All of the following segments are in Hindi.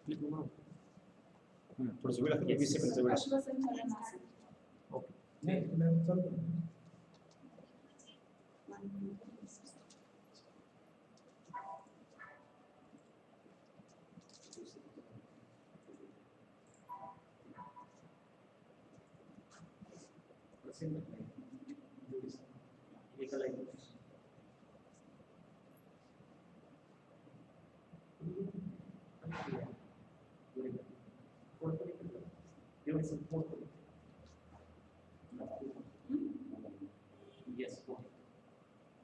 थोडंसं वेळ लागतो 20 सेकंदचा वेळ असतो. ओके नाही मॅम चालतं. एका line yes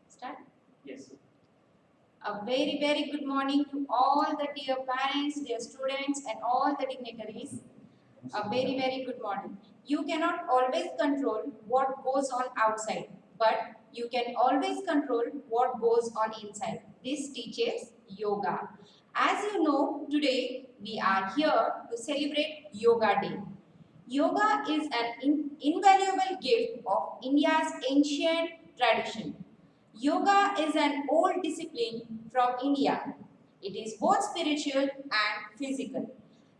Start. yes A very, very good morning to all the dear parents, dear students, and all the dignitaries. A very, very good morning. You cannot always control what goes on outside, but you can always control what goes on inside. This teaches yoga. As you know, today we are here to celebrate Yoga Day. Yoga is an invaluable gift of India's ancient tradition. Yoga is an old discipline from India. It is both spiritual and physical.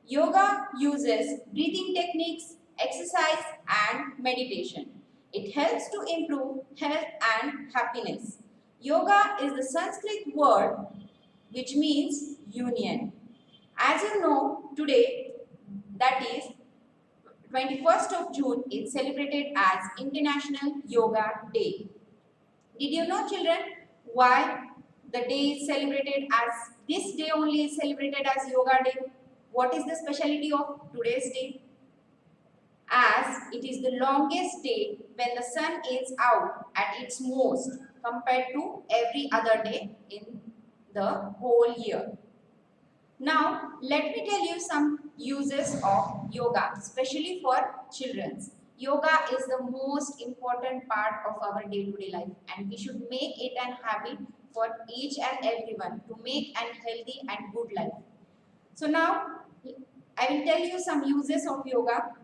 Yoga uses breathing techniques, exercise, and meditation. It helps to improve health and happiness. Yoga is the Sanskrit word which means union. As you know, today, that is 21st of June, is celebrated as International Yoga Day. Did you know, children, why the day is celebrated as this day only is celebrated as Yoga Day? What is the speciality of today's day? As it is the longest day when the sun is out at its most compared to every other day in the whole year. Now, let me tell you some uses of yoga, especially for children. Yoga is the most important part of our day-to-day life, and we should make it an habit for each and everyone to make an healthy and good life. So now, I will tell you some uses of yoga.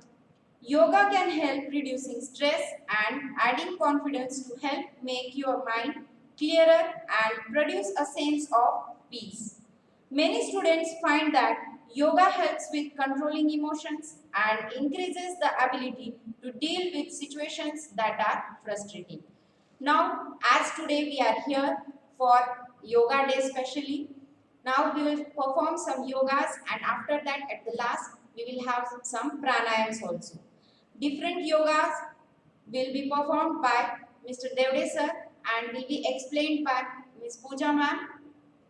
Yoga can help reducing stress and adding confidence to help make your mind clearer and produce a sense of peace. Many students find that yoga helps with controlling emotions and increases the ability to deal with situations that are frustrating. Now, as today we are here for Yoga Day specially, now we will perform some yogas, and after that at the last we will have some pranayams also. Different yogas will be performed by Mr. Devde sir and will be explained by Ms. Pooja ma'am,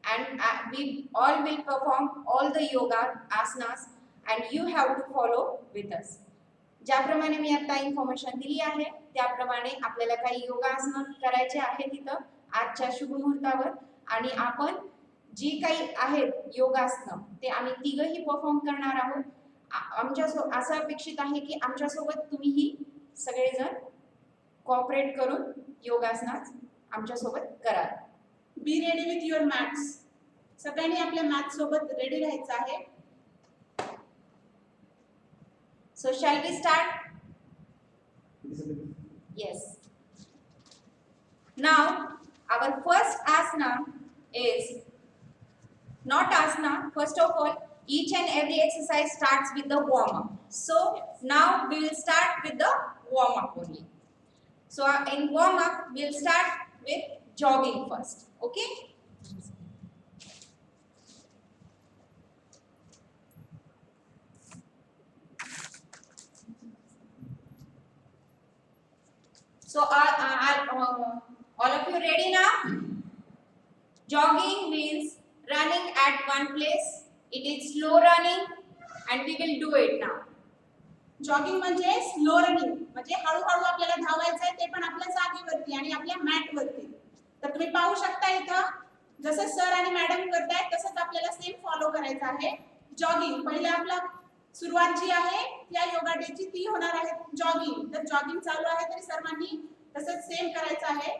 and we all will perform all the yoga asanas and you have to follow with us. ज्याप्रमाणे मी आता इन्फॉर्मेशन दिली आहे त्याप्रमाणे आपल्याला काही योगासनं करायचे आहेत तिथं आजच्या शुभ मुहूर्तावर, आणि आपण जी काही आहेत योगासनं ते आम्ही तिघही परफॉर्म करणार आहोत. आमच्या असं अपेक्षित आहे की आमच्यासोबत तुम्हीही सगळेजण कोऑपरेट करून योगासनात आमच्यासोबत कराल. Be ready with your maths. सगळ्यांनी आपल्या मॅथ्स सोबत रेडी राहायचं आहे. So shall we start? Yes. Now our first asana is not asana. First of all, each and every exercise starts with the warm up. So now we will start with the warm up only. So in warm up we will start with jogging first. Okay? So all of you ready now? Jogging means running at one place. It is slow running and we will do it now. Jogging म्हणजे स्लो रनिंग, म्हणजे हळूहळू आपल्याला धावायचं आहे, ते पण आपल्या जागेवरती आणि आपल्या मॅट वरती. तर तुम्ही पाहू शकता इथं जसं सर आणि मॅडम करतायत तसंच आपल्याला सेम फॉलो करायचं आहे. जॉगिंग पहिले आपला सुरुवात जी आहे या योगा डेची ती होणार आहे जॉगिंग. तर जॉगिंग चालू आहे तरी सर्वांनी तसंच सेम करायचं आहे.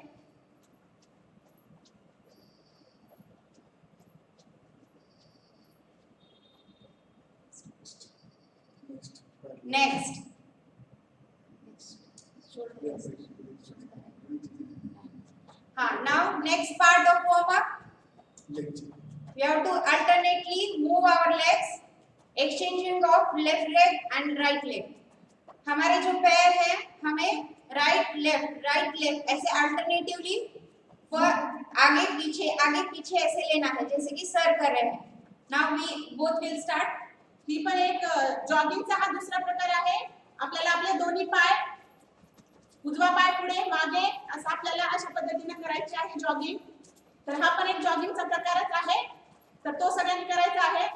Next. Now next part of warm up. We have to alternately move our legs exchanging of left leg and right leg. हमारे जो पैर है हमें राइट लेफ्ट ऐसे अल्टरनेटिवली आगे पीछे ऐसे लेना है, जैसे कि सर कर रहे हैं। Now we both will start. ही पण एक जॉगिंगचा हा दुसरा प्रकार आहे। आपल्याला आपले दोन्ही पाय, उजवा पाय पुढे मागे असं आपल्याला अशा पद्धतीने करायचे आहे जॉगिंग। तर हा पण एक जॉगिंगचा प्रकारच आहे, तर तो सगळ्यांनी करायचा आहे।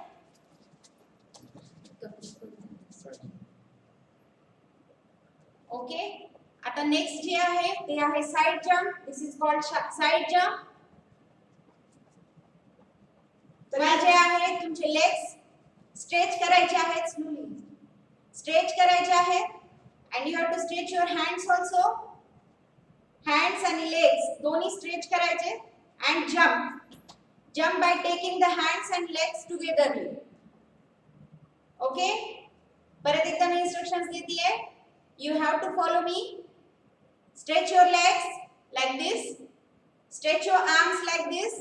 ओके, आता नेक्स्ट जे आहे ते आहे side jump. This is called side jump. तर जे आहे तुमचे लेग्स स्ट्रेच करायचे आहेत, स्लोली स्ट्रेच करायचे आहेत, and you have to stretch your hands also, hands आणि legs दोन्ही स्ट्रेच करायचे, and jump by taking the hands and legs togetherly. Okay, परत एकदा मी इंस्ट्रक्शंस देती है, you have to follow me. Stretch your legs like this, stretch your arms like this,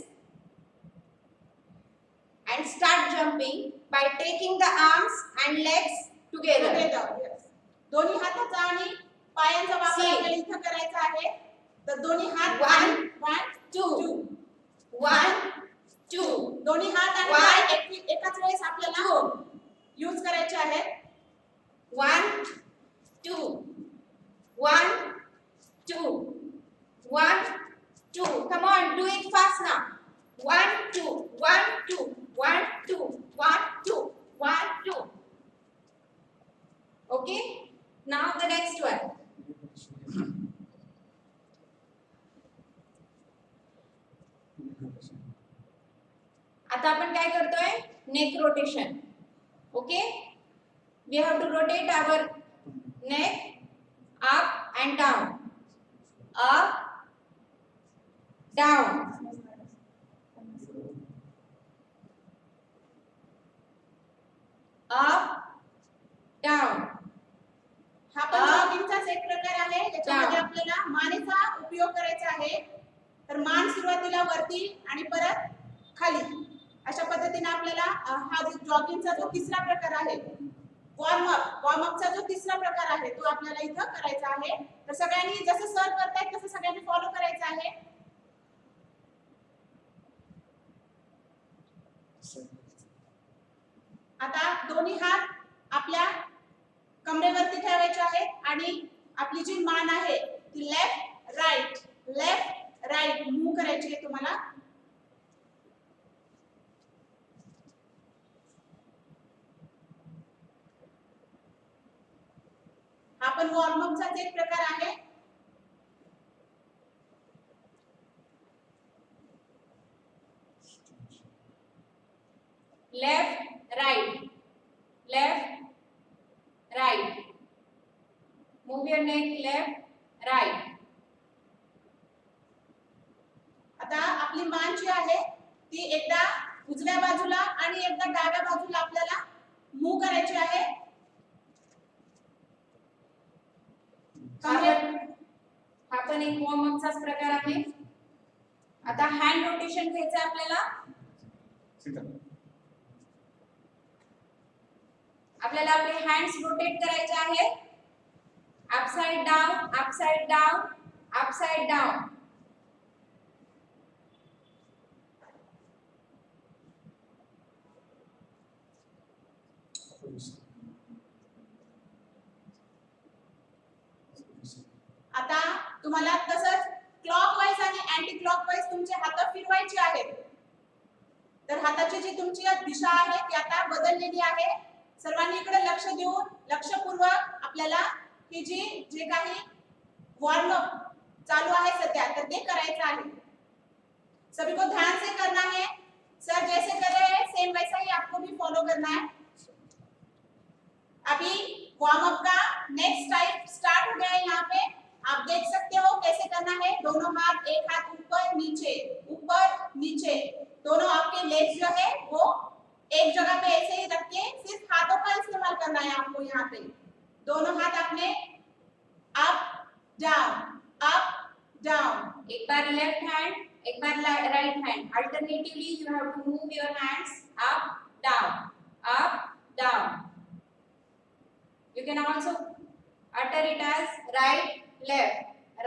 and start jumping by taking the arms and legs together. Yes. दोन्ही हाताचा आणि पायांचा वापर आपल्याला इथे करायचा आहे। तर दोन्ही हात 1 2 1 2 दोन्ही हात आणि पाय एकाच वेळेस आपल्याला यूज करायचे आहेत। 1 2 1 2 1 2 come on, do it fast now. 1 2 1 2 1 2 1 2 1 2. Okay, now the next one. आता आपण काय करतोय, neck rotation. Okay, we have to rotate our neck up and down, up down, up down. हा पण जॉगिंगचाच एक प्रकार आहे, त्याच्यामध्ये आपल्याला मानेचा उपयोग करायचा आहे। तर मान सुरुवातीला वरती आणि परत खाली अशा पद्धतीने आपल्याला हा जॉगिंगचा जो तिसरा प्रकार आहे, वॉर्म अपचा जो तिसरा प्रकार आहे तो आपल्याला इथं करायचा आहे। तर सगळ्यांनी जसं सर करतायत तसं सगळ्यांनी फॉलो करायचं आहे। आता दोन्ही हात आपल्या कमरेवरती ठेवायचे आहेत आणि आपली जी मान आहे ती लेफ्ट राइट मूव करायची आहे तुम्हाला। हा पण वॉर्म अपचाच एक प्रकार आहे। Left right, move your neck left right. आता आपली मान जी आहे ती एकदा उजव्या बाजूला आणि एकदा डाव्या बाजूला आपल्याला मूव करायची आहे। हा पण एक वॉर्म अपचाच प्रकार आहे। आता हँड रोटेशन घ्यायचं आपल्याला। आपल्याला आपले हँड्स रोटेट करायचे आहेत, upside down upside down upside down. आता तुम्हाला तसंच क्लॉकवाइज आणि अँटी क्लॉकवाइज तुमचे हात फिरवायचे आहेत। तर हाताची जी तुमची दिशा आहे ती आता बदललेली आहे। सर्वांनी इकडे लक्ष देऊन लक्षपूर्वक आपल्याला ही जे काही वॉर्म अप चालू आहे सध्या तर ते करायचं आहे। सभी को ध्यान से करना है। सर जैसे कर रहे हैं सेम वैसा ही आपको भी फॉलो करना है। अभी वार्म अप का नेक्स्ट टाइप स्टार्ट हो गया है। यहाँ पे आप देख सकते हो कैसे करना है। दोनों हाथ, एक हाथ ऊपर नीचे, दोनों आपके लेग्स जो है वो एक जगह पे ऐसे ही रख के सिर्फ हाथों का इस्तेमाल करना है आपको। यहाँ पे दोनों हाथ अपने अप डाउन, एक बार लेफ्ट हैंड, एक बार right hand, alternatively you have to move your hands up down. You can also utter it as right, left,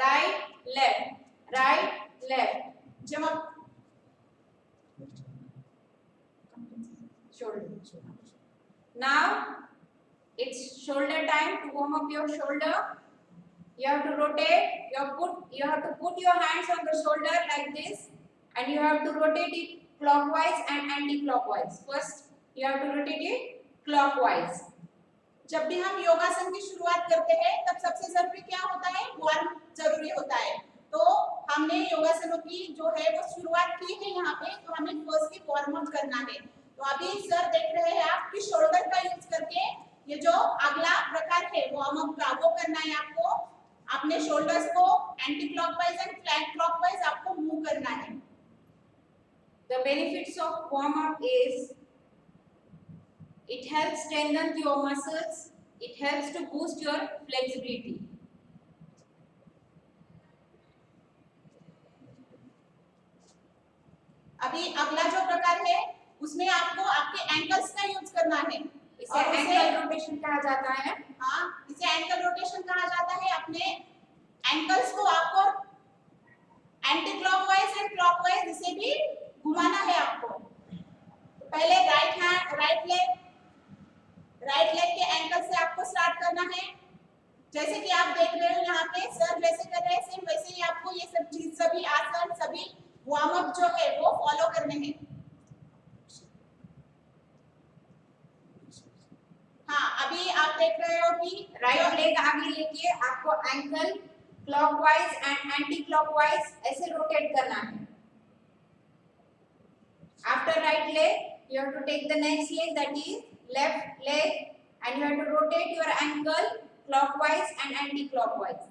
right, left, right, left. जब आप Shoulder. Now it's shoulder time. To warm up your shoulder, you have to rotate. You have to put your hands on the shoulder like this, and you have to rotate it clockwise and anti-clockwise. First, you have to rotate it clockwise. जब भी हम योगासन की शुरुआत करते हैं तब सबसे जरूरी क्या होता है, वार्म जरूरी होता है। तो हमने योगासनों की जो है वो शुरुआत की है यहाँ पे, तो हमें फर्स्ट की वार्म अप करना है। तो अभी सर देख रहे हैं आप कि शोल्डर का यूज करके ये जो अगला प्रकार है वार्म अप का वो करना है आपको। अपने शोल्डर्स को एंटी क्लॉकवाइज एंड क्लॉकवाइज आपको मूव करना है। The benefits of warm up is it helps strengthen your muscles. It helps to boost your flexibility. अभी अगला जो प्रकार है उसमें आपको आपके एंकल्स का यूज करना है। इसे एंकल रोटेशन कहा जाता है। हाँ, इसे एंकल रोटेशन कहा जाता है। अपने एंकल्स को आपको एंटी क्लॉकवाइज एंड क्लॉकवाइज इसे भी घुमाना है आपको। पहले राइट लेग के एंकल से आपको स्टार्ट करना है। जैसे कि आप देख रहे हो यहाँ पे सर जैसे कर रहे हैं सेम वैसे ही आपको ये सब चीज, सभी आसन, सभी वार्म अप जो है वो फॉलो करने हैं। हाँ, अभी आप देख रहे हो कि राइट लेग आगे लेके आपको ankle clockwise and anti clockwise ऐसे रोटेट करना है। After right leg, you have to take the next leg, that is left leg, and you have to rotate your ankle clockwise and anti-clockwise.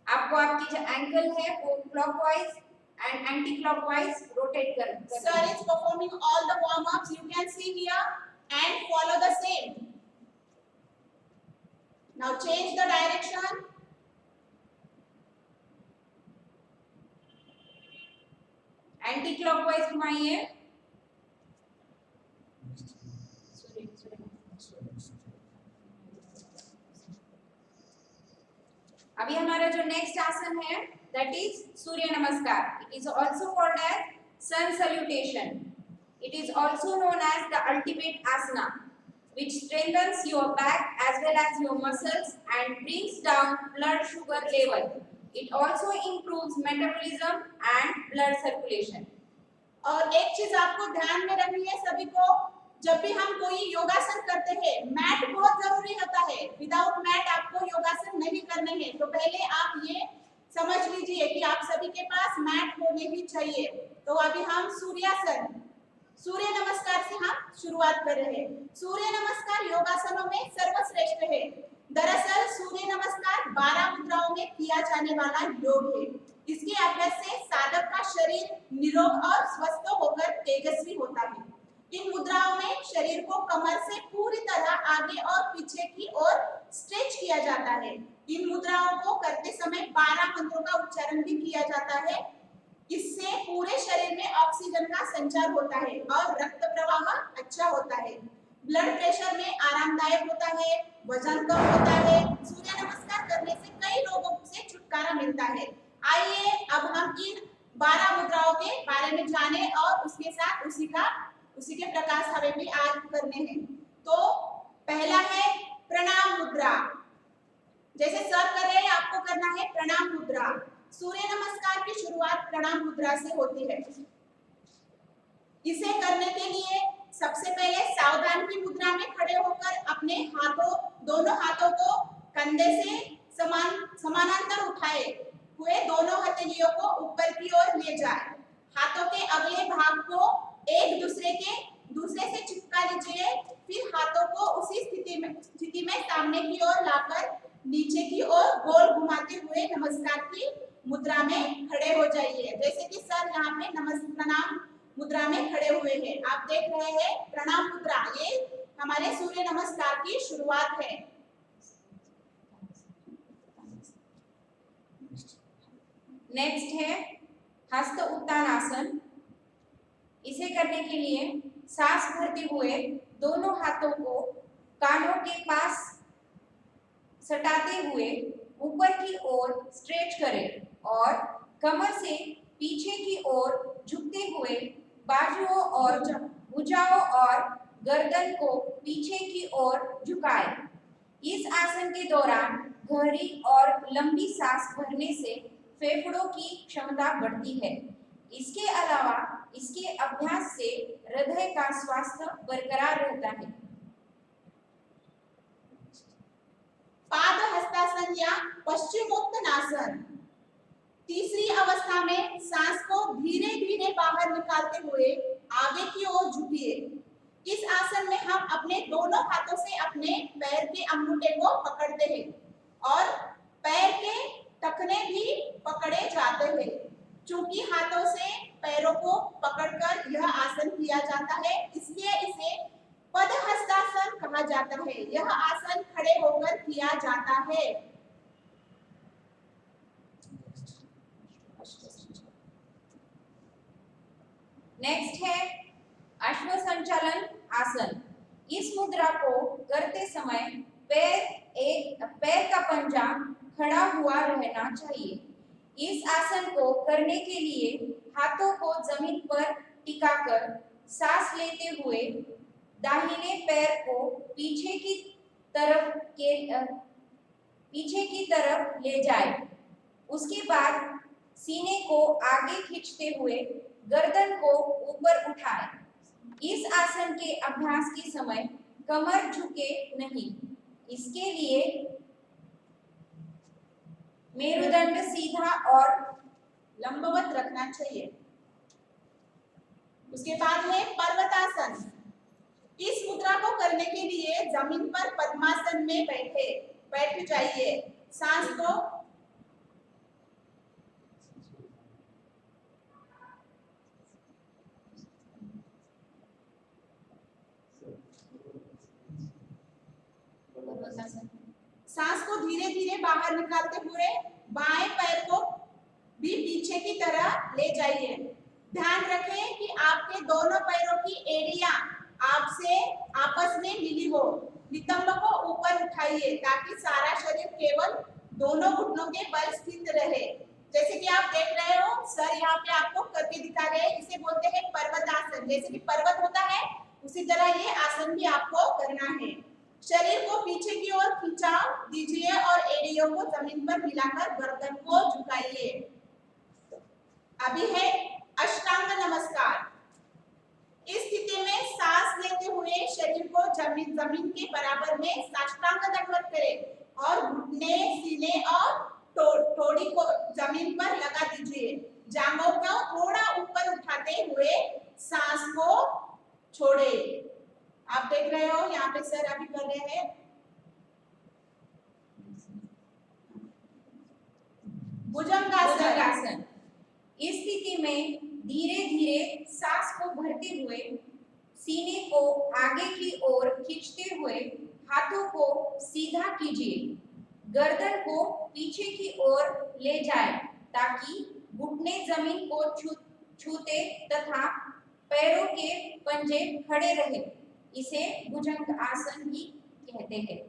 आपको आपकी जो ankle है वो clockwise and anti-clockwise rotate करना। Sir is performing all the warm-ups you can see here and follow the same. Now change the direction. Anti-clockwise घुमाइए। अभी हमारा जो नेक्स्ट आसन है that is सूर्य नमस्कार. It is also called as sun salutation. It is also known as the ultimate asana, which strengthens your back as well as your muscles and brings down blood sugar level. It also improves metabolism and blood circulation. और एक चीज आपको ध्यान में रखनी है सभी को, जब भी हम कोई योगासन करते हैं मैट बहुत जरूरी होता है। विदाउट मैट आपको योगासन नहीं करने हैं। तो पहले आप ये समझ लीजिए कि आप सभी के पास मैट होने ही चाहिए। तो अभी हम सूर्यासन, सूर्य नमस्कार से हम शुरुआत कर रहे हैं। सूर्य नमस्कार योगासनों में सर्वश्रेष्ठ है। दरअसल सूर्य नमस्कार 12 मुद्राओं में किया जाने वाला योग है। इसके अभ्यास से साधक का शरीर निरोग और स्वस्थ होकर तेजस्वी होता है। इन मुद्राओं में शरीर को कमर से पूरी तरह आगे और पीछे की ओर स्ट्रेच किया जाता है। इन मुद्राओं को करते समय 12 मंत्रों का उच्चारण भी किया जाता है। इससे पूरे शरीर में ऑक्सीजन का संचार होता है और रक्त प्रवाह अच्छा होता है। ब्लड प्रेशर में आरामदायक होता है, वजन कम होता है। सूर्य नमस्कार करने से कई रोगों से छुटकारा मिलता है। आइए अब हम इन 12 मुद्राओं के बारे में जाने और उसके साथ उसी के प्रकाश हमें भी आज करने हैं। तो पहला है प्रणाम मुद्रा। जैसे सर कर रहे हैं आपको करना है प्रणाम मुद्रा। सूर्य नमस्कार की शुरुआत प्रणाम मुद्रा से होती है। इसे करने के लिए सबसे पहले सावधान की मुद्रा में खड़े होकर अपने दोनों हाथों को कंधे से समानांतर उठाए हुए दोनों हथेलियों को ऊपर की ओर ले जाए। हाथों के अगले भाग को एक दूसरे से चिपका लीजिए। फिर हाथों को उसी स्थिति में सामने की ओर लाकर नीचे की ओर गोल घुमाते हुए नमस्कार की मुद्रा में खड़े हो जाइए। जैसे कि सर यहाँ पे प्रणाम मुद्रा में खड़े हुए हैं। आप देख रहे हैं प्रणाम मुद्रा, ये हमारे सूर्य नमस्कार की शुरुआत है। नेक्स्ट है हस्त उत्तान आसन। इसे करने के लिए सांस भरते हुए दोनों हाथों को कानों के पास सटाते हुए ऊपर की ओर स्ट्रेच करें और कमर से पीछे की ओर झुकते हुए बाजुओं और भुजाओं और गर्दन को पीछे की ओर झुकाएं। इस आसन के दौरान गहरी और लंबी सांस भरने से फेफड़ों की क्षमता बढ़ती है। इसके अलावा इसके अभ्यास से हृदय का स्वास्थ्य बरकरार रहता है। पाद हस्तासन या पश्चिमोत्तानासन। तीसरी अवस्था में सांस को धीरे धीरे बाहर निकालते हुए आगे की ओर झुकिए। इस आसन में हम अपने दोनों हाथों से अपने पैर के अंगूठे को पकड़ते हैं और पैर के टखने भी पकड़े जाते हैं। चूंकि हाथों से पैरों को पकड़कर यह आसन किया जाता है, इसलिए इसे पदहस्तासन कहा जाता है। यह आसन खड़े होकर किया जाता है। नेक्स्ट है अश्व संचालन आसन। इस मुद्रा को करते समय पैर का पंजा खड़ा हुआ रहना चाहिए। इस आसन को करने के लिए हाथों को जमीन पर टिकाकर सांस लेते हुए दाहिने पैर को पीछे की तरफ ले जाएं। उसके बाद सीने को आगे खींचते हुए गर्दन को ऊपर उठाएं। इस आसन के अभ्यास के समय कमर झुके नहीं। इसके लिए मेरुदंड सीधा और लंबवत रखना चाहिए। उसके बाद है पर्वतासन। इस मुद्रा को करने के लिए जमीन पर पद्मासन में बैठ जाइए। सांस को धीरे धीरे बाहर निकालते हुए बाएं पैर को भी पीछे की तरह ले जाइए। ध्यान रखें कि आपके दोनों पैरों की एड़ियां आपस में मिली हो। नितंब को ऊपर उठाइए ताकि सारा शरीर केवल दोनों घुटनों के बल स्थित रहे। जैसे कि आप देख रहे हो, सर यहाँ पे आपको करके दिखा रहे हैं। इसे बोलते हैं पर्वतासन। जैसे कि पर्वत होता है, उसी तरह ये आसन भी आपको करना है। शरीर को पीछे की ओर खिंचाव दीजिए और एड़ियों को जमीन पर मिलाकर गर्दन को झुकाइए। अभी है अष्टांग नमस्कार। इस स्थिति में सांस लेते हुए शरीर को जमीन के बराबर में साष्टांग दंडवत करें और घुटने, सीने और ठोड़ी को जमीन पर लगा दीजिए। जांघों को थोड़ा ऊपर उठाते हुए सांस को छोड़े। आप देख रहे हो यहाँ पे सर अभी कर रहे हैं। भुजंगासन। इस स्थिति में धीरे धीरे सांस को भरते हुए सीने को आगे की ओर खींचते हुए हाथों को सीधा कीजिए। गर्दन को पीछे की ओर ले जाएं ताकि घुटने जमीन को छूते तथा पैरों के पंजे खड़े रहे। इसे भुजंग आसन भी कहते हैं।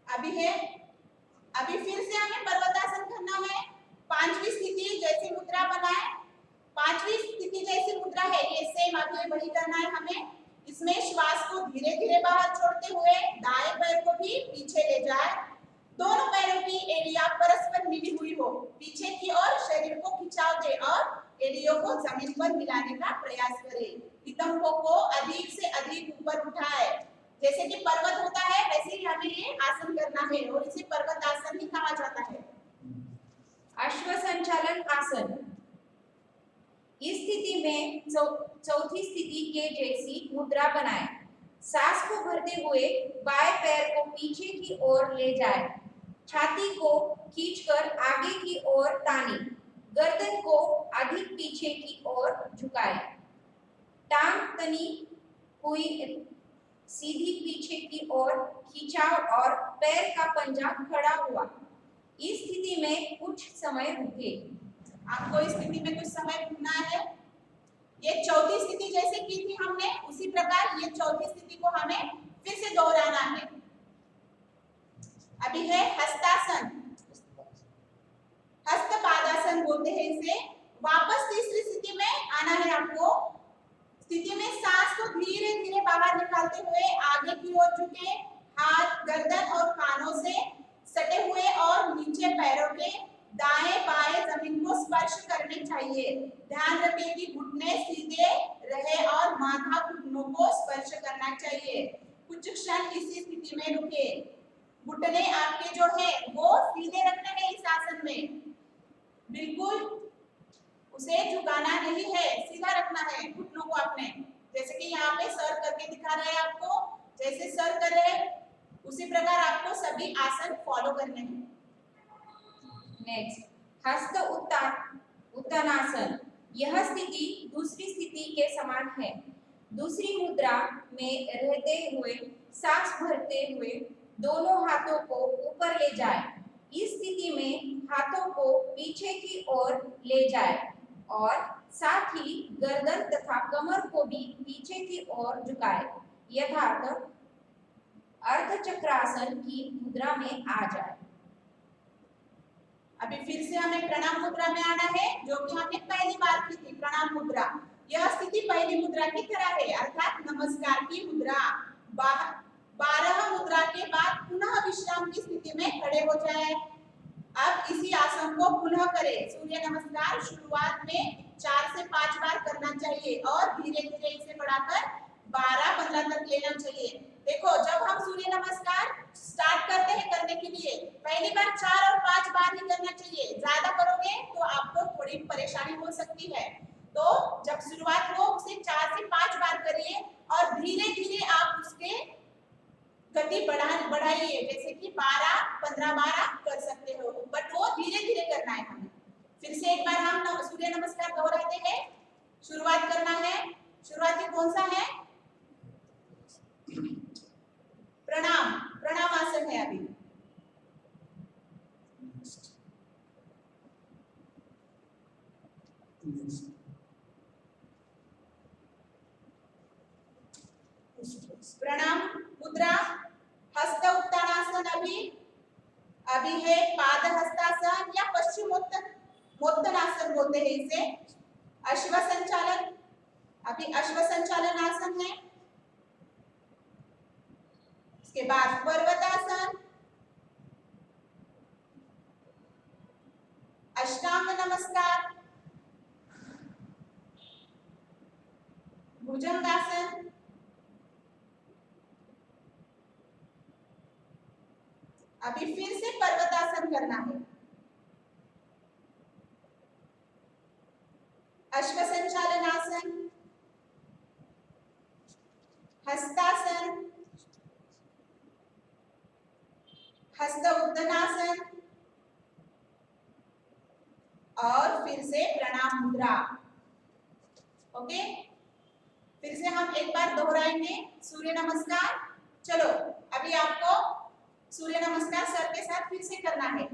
अभी फिर से हमें पर्वतासन करना है। पांचवी स्थिति जैसी मुद्रा बनाए। पांचवी स्थिति जैसी मुद्रा है, ये सेम अभी वही करना है हमें। इसमें श्वास को धीरे धीरे बाहर छोड़ते हुए दाएं पैर को भी पीछे ले जाए। दोनों पैरों की एड़ियां परस्पर मिली हुई हो। पीछे की ओर शरीर को खिंचाव दे और एड़ियों को जमीन पर मिलाने का प्रयास करें। नितंबों को अधिक से अधिक ऊपर उठाए। जैसे कि पर्वत होता है, वैसे ही हमें ये आसन करना है और इसे पर्वत आसन ही कहा जाता है। अश्व संचालन आसन। इस स्थिति में चौथी स्थिति के जैसी मुद्रा बनाएं। सांस को भरते हुए बाएं पैर को पीछे की ओर ले जाएं। छाती को खींचकर आगे की ओर तानें। गर्दन को अधिक पीछे की ओर झुकाएं। टांग तनी हुई सीधी पीछे की ओर खिंचाव और पैर का पंजा खड़ा हुआ। इस स्थिति में कुछ समय रुके। आपको इस स्थिति में कुछ समय रुकना है। ये चौथी स्थिति जैसे की थी हमने उसी प्रकार ये चौथी स्थिति को हमें फिर से दोहराना है। अभी है हस्तासन, हस्तपादासन बोलते हैं इसे। वापस तीसरी स्थिति में आना है आपको। स्थिति में सांस को धीरे धीरे बाहर निकालते हुए आगे की ओर झुके, हाथ गर्दन और कानों से सटे हुए और नीचे पैरों के दाएं बाएं जमीन को स्पर्श करने चाहिए। ध्यान रखें कि घुटने सीधे रहे और माथा घुटनों को स्पर्श करना चाहिए। कुछ क्षण इसी स्थिति में रुके। घुटने आपके जो है वो सीधे रखने हैं इस आसन में, बिल्कुल उसे झुकाना नहीं है, सीधा रखना है घुटनों को आपने। जैसे कि यहाँ पे सर करके दिखा रहे हैं आपको, जैसे सर कर रहे हैं उसी प्रकार आपको सभी आसन फॉलो करने हैं। नेक्स्ट, हस्त उत्तानासन। यह स्थिति दूसरी स्थिति के समान है। दूसरी मुद्रा में रहते हुए सांस भरते हुए दोनों हाथों को ऊपर ले जाए। इस स्थिति में हाथों को पीछे की ओर ले जाए और साथ ही गर्दन तथा कमर को भी पीछे की ओर झुकाए, यथार्थ अर्धचक्रासन की मुद्रा में आ जाए। अभी फिर से हमें प्रणाम मुद्रा में आना है, जो कि हमने पहली बार की थी। प्रणाम मुद्रा, यह स्थिति पहली मुद्रा की तरह है, अर्थात नमस्कार की मुद्रा। 12 मुद्रा के बाद पुनः विश्राम की स्थिति में खड़े हो जाए। अब इसी आसन को पुनः करें। सूर्य नमस्कार शुरुआत में 4 से 5 बार करना चाहिए और धीरे धीरे इसे बढ़ाकर 12-15 तक लेना चाहिए। देखो, जब हम सूर्य नमस्कार स्टार्ट करते हैं करने के लिए, पहली बार 4 और 5 बार ही करना चाहिए। ज्यादा करोगे तो आपको थोड़ी परेशानी हो सकती है। तो जब शुरुआत हो उसे 4 से 5 बार करिए और धीरे धीरे आप उसके गति बढ़ाइए, जैसे कि 12-15 बार आप कर सकते हो, बट वो धीरे धीरे करना है हमें। फिर से एक बार हम सूर्य नमस्कार दोहराते हैं। शुरुआत करना है, शुरुआती कौन सा है? प्रणाम, प्रणाम आसन है अभी। प्रणाम मुद्रा, हस्त उत्तानासन अभी है पाद हस्तासन या पश्चिमोत्तानासन बोलते हैं इसे। अश्व संचालन, अभी अश्व संचालन आसन है। इसके बाद पर्वतासन, अष्टांग नमस्कार, भुजंगासन, अभी फिर से पर्वतासन करना है। अश्व संचालन आसन, हस्तासन, हस्त उत्तानासन और फिर से प्रणाम मुद्रा। ओके, फिर से हम एक बार दोहराएंगे सूर्य नमस्कार। चलो, अभी आपको सूर्य नमस्कार सर के साथ फिर से करना है।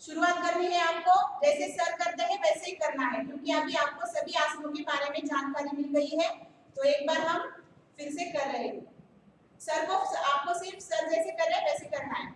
शुरुआत करनी है आपको, जैसे सर करते हैं वैसे ही करना है, क्योंकि अभी आपको सभी आसनों के बारे में जानकारी मिल गई है। तो एक बार हम फिर से कर रहे हैं। सर को आपको सिर्फ सर जैसे कर रहे हैं वैसे करना है।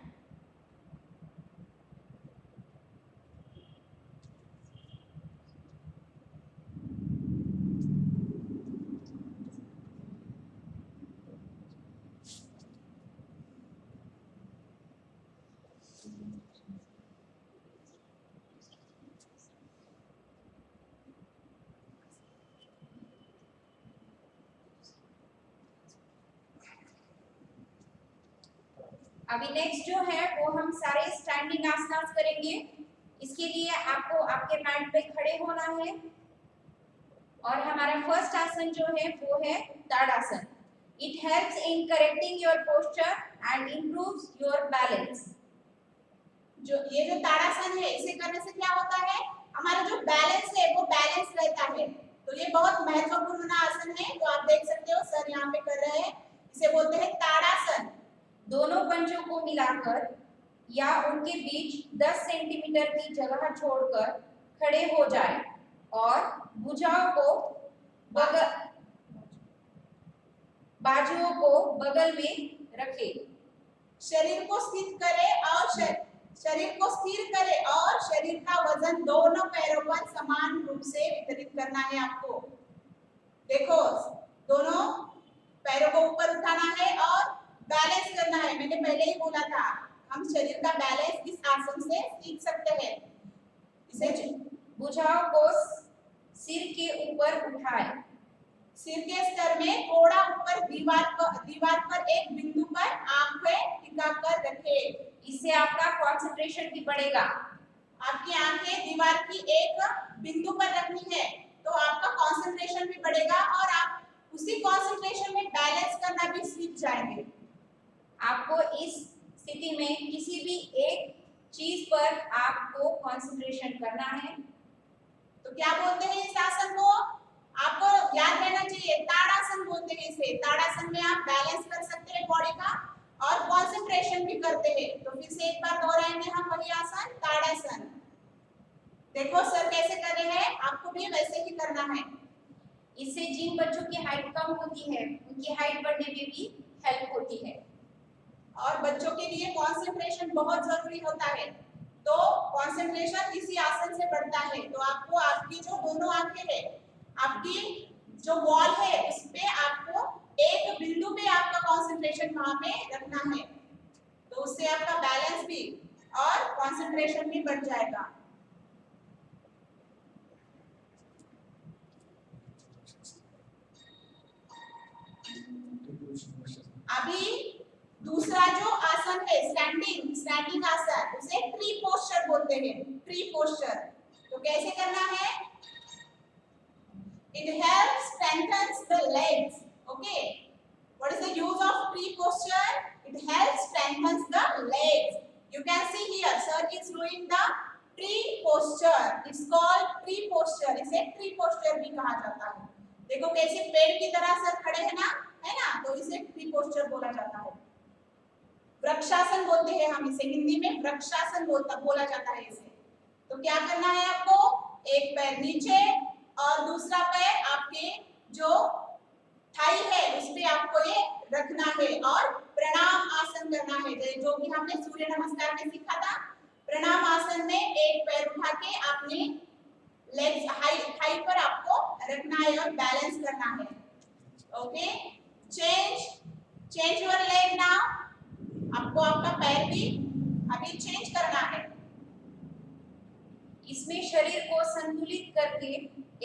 अभी नेक्स्ट जो है वो हम सारे स्टैंडिंग आसनास करेंगे। इसके लिए आपको आपके मैट पे खड़े होना है और हमारा फर्स्ट आसन जो है वो है Tadasana. It helps in correcting your posture and improves your balance. ये जो ताड़ासन है, इसे करने से क्या होता है, हमारा जो बैलेंस है वो बैलेंस रहता है। तो ये बहुत महत्वपूर्ण आसन है। तो आप देख सकते हो सर यहाँ पे कर रहे हैं, इसे बोलते हैं ताड़ासन। दोनों पंजों को मिलाकर या उनके बीच 10 सेंटीमीटर की जगह छोड़कर खड़े हो जाए और भुजाओं को बाजुओं को बगल में रखे। शरीर को स्थिर करे और शरीर को स्थिर करे और शरीर का वजन दोनों पैरों पर समान रूप से वितरित करना है आपको। देखो, दोनों पैरों को ऊपर उठाना है और बैलेंस करना है। मैंने पहले ही बोला था, हम शरीर का बैलेंस इस आसन से सीख सकते हैं। इसे भुजाओं को सिर के ऊपर उठाए। सिर के स्तर में थोड़ा ऊपर दीवार पर एक बिंदु पर आंखें टिकाकर रखे। इससे आपका कंसंट्रेशन भी बढ़ेगा। आपकी आंखें दीवार की एक बिंदु पर रखनी है तो आपका कंसंट्रेशन भी बढ़ेगा और आप उसी कंसंट्रेशन में बैलेंस करना भी सीख जाएंगे। आपको इस स्थिति में किसी भी एक चीज पर आपको कंसंट्रेशन करना है। तो क्या बोलते हैं इस आसन को? आपको याद रहना चाहिए, ताड़ासन बोलते हैं इसे। ताड़ासन में आप बैलेंस कर सकते हैं बॉडी का और कंसंट्रेशन भी करते हैं। तो फिर से एक बार दोहराएंगे हम वही आसन, ताड़ासन। देखो सर कैसे कर रहे हैं, आपको भी वैसे ही करना है। इससे जिन बच्चों की हाइट कम होती है उनकी हाइट बढ़ने में भी हेल्प होती है। और बच्चों के लिए कंसंट्रेशन बहुत जरूरी होता है, तो कंसंट्रेशन इसी आसन से बढ़ता है। तो आपको आपकी जो दोनों आंखें है, आपकी जो वॉल है, उस पे आपको एक बिंदु पे आपका कंसंट्रेशन वहां पे रखना है। तो उससे आपका बैलेंस भी और कंसंट्रेशन भी बढ़ जाएगा। अभी दूसरा जो आसन है स्टैंडिंग आसन, उसे ट्री पोस्चर बोलते हैं। ट्री पोस्चर तो कैसे करना है? It helps strengthens the legs. Okay. What is the use of tree posture? It helps strengthens the legs. You can see here, sir is doing the tree posture. It's called tree posture. इसे tree posture भी कहा जाता है। देखो कैसे पेड़ की तरह सर खड़े हैं ना, है ना? तो इसे ट्री पोस्चर बोला जाता है। वृक्षासन बोलते हैं हम इसे, हिंदी में वृक्षासन बोला जाता है इसे। तो क्या करना है आपको? एक पैर नीचे और दूसरा पैर आपके जो थाई है उस पे आपको ये रखना है और प्रणाम आसन करना है, जो कि हमने सूर्य नमस्कार में सीखा था। प्रणाम आसन में एक पैर उठा के आपने लेग्स थाई पर आपको रखना है और बैलेंस करना है। Okay, change your leg now. आपको आपका पैर भी अभी चेंज करना है। इसमें शरीर को संतुलित करके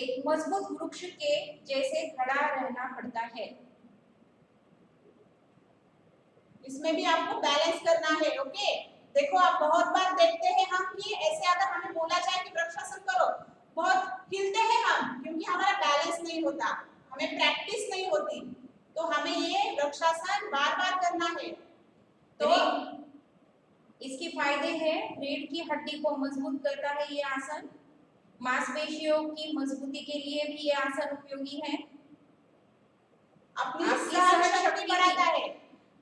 एक मजबूत वृक्ष के जैसे खड़ा रहना पड़ता है। इसमें भी आपको बैलेंस करना है। ओके, देखो आप बहुत बार देखते हैं हम कि ऐसे अगर हमें बोला जाए कि वृक्षासन करो, बहुत हिलते हैं हम, क्योंकि हमारा बैलेंस नहीं होता, हमें प्रैक्टिस नहीं होती। तो हमें ये वृक्षासन बार-बार करना है। तो इसके फायदे हैं, रीढ़ की हड्डी को मजबूत करता है ये आसन। मांसपेशियों की मजबूती के लिए भी ये आसन उपयोगी है। अपनी सहन शक्ति बढ़ाता है।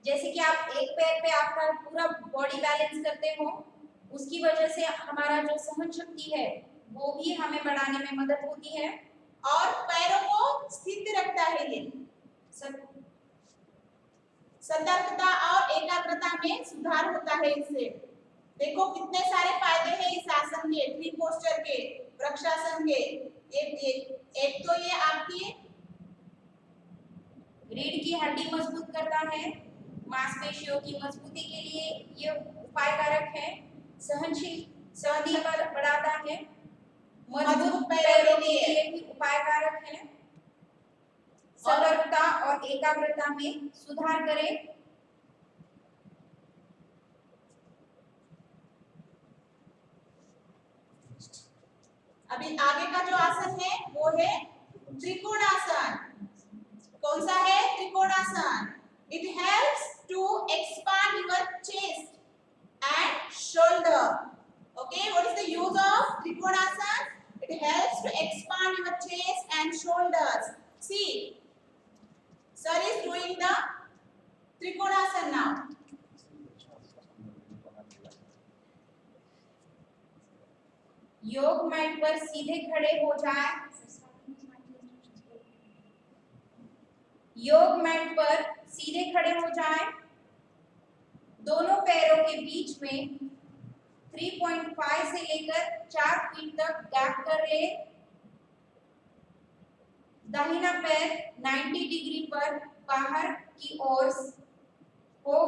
जैसे कि आप एक पैर पे आपका पूरा बॉडी बैलेंस करते हो, उसकी वजह से हमारा जो सहन शक्ति है वो भी हमें बढ़ाने में मदद होती है और पैरों को स्थिर रखता है। ये सतर्कता और एकाग्रता में सुधार होता है इससे। देखो कितने सारे फायदे हैं इस आसन के, ट्री पोस्चर के, वृक्षासन के। एक तो ये आपकी रीढ़ की हड्डी मजबूत करता है, मांसपेशियों की मजबूती के लिए ये उपायकारक है, सहनशीलता बढ़ाता है, मजबूत पैरों के लिए भी उपायकारक है, सतर्कता और एकाग्रता में सुधार करे। अभी आगे का जो आसन है वो है त्रिकोणासन। कौन सा है? Trikonasana. It helps to expand your chest and shoulder. Okay, what is the use of Trikonasana? It helps to expand your chest and shoulders. See, sir is doing the Trikonasana now. योग मैट पर सीधे खड़े हो जाए। योग मैट पर सीधे खड़े हो जाएं। दोनों पैरों के बीच में 3.5 से लेकर 4 फीट तक गैप कर ले। दाहिना पैर 90 डिग्री पर बाहर की ओर हो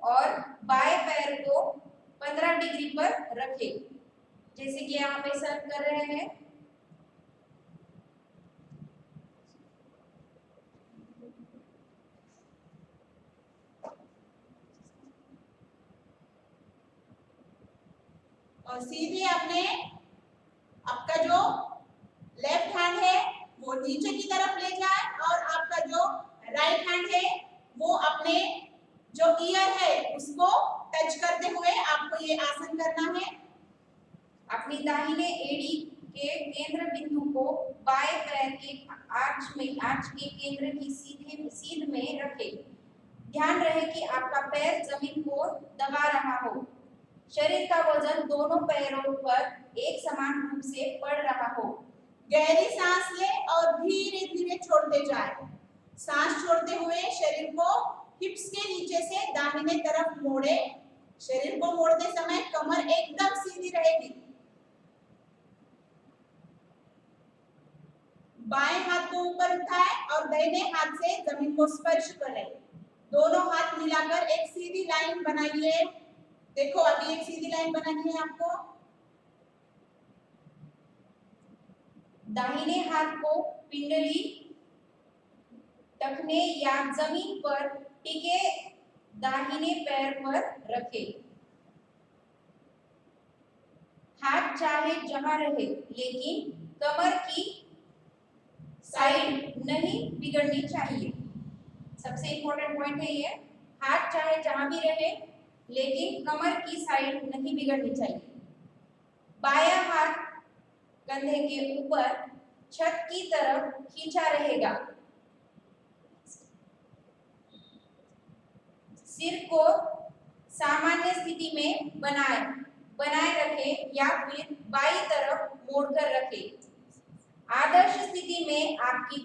और बाएं पैर को 15 डिग्री पर रखें, जैसे कि यहाँ पे सर कर रहे हैं। और सीधे आपने आपका जो लेफ्ट हैंड है वो नीचे की तरफ ले जाए और आपका जो राइट हैंड है वो अपने जो ईयर है उसको टच करते हुए आपको ये आसन करना है। अपनी दाहिने एड़ी के केंद्र बिंदु को बाएं पैर के आर्च के केंद्र की सीध में रखें। ध्यान रहे कि आपका पैर जमीन को दबा रहा हो। शरीर का वजन दोनों पैरों पर एक समान रूप से पड़ रहा हो। गहरी सांस ले और धीरे धीरे छोड़ते जाए। सांस छोड़ते हुए शरीर को हिप्स के नीचे से दाहिने तरफ मोड़े। शरीर को मोड़ते समय कमर एकदम सीधी रहेगी। बाएं हाथ को ऊपर उठाए और दाहिने हाथ से जमीन को स्पर्श करें। दोनों हाथ मिलाकर एक सीधी लाइन बनाइए। देखो अभी एक सीधी लाइन बनानी है आपको। दाहिने हाथ को पिंडली, टखने या जमीन पर टिके दाहिने पैर पर रखें। हाथ चाहे जहां रहे, लेकिन कमर की साइड नहीं बिगड़नी चाहिए। सबसे इंपॉर्टेंट पॉइंट है ये। हाथ चाहे जहां भी रहे, लेकिन कमर की साइड नहीं बिगड़नी चाहिए। बायां हाथ कंधे के ऊपर छत की तरफ खींचा रहेगा। सिर को सामान्य स्थिति में बनाए रखें या फिर बाईं तरफ मोड़कर रखें। आदर्श स्थिति में आपकी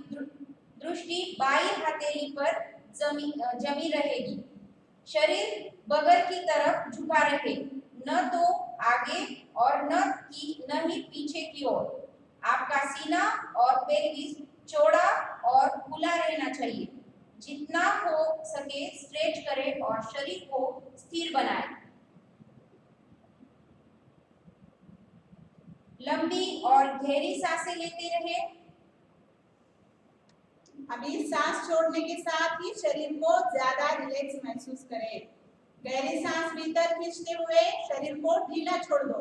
दृष्टि बाईं हथेली पर जमी रहेगी। शरीर बगल की तरफ झुका रहे, न तो आगे और न ही पीछे की ओर। आपका सीना और पेल्विस चौड़ा और खुला रहना चाहिए। जितना हो सके स्ट्रेच करें और शरीर को स्थिर बनाएं। लंबी और गहरी सांसें लेते रहें। अभी सांस छोड़ने के साथ ही शरीर को ज्यादा रिलैक्स महसूस करें। गहरी सांस भीतर खींचते हुए शरीर को ढीला छोड़ दो।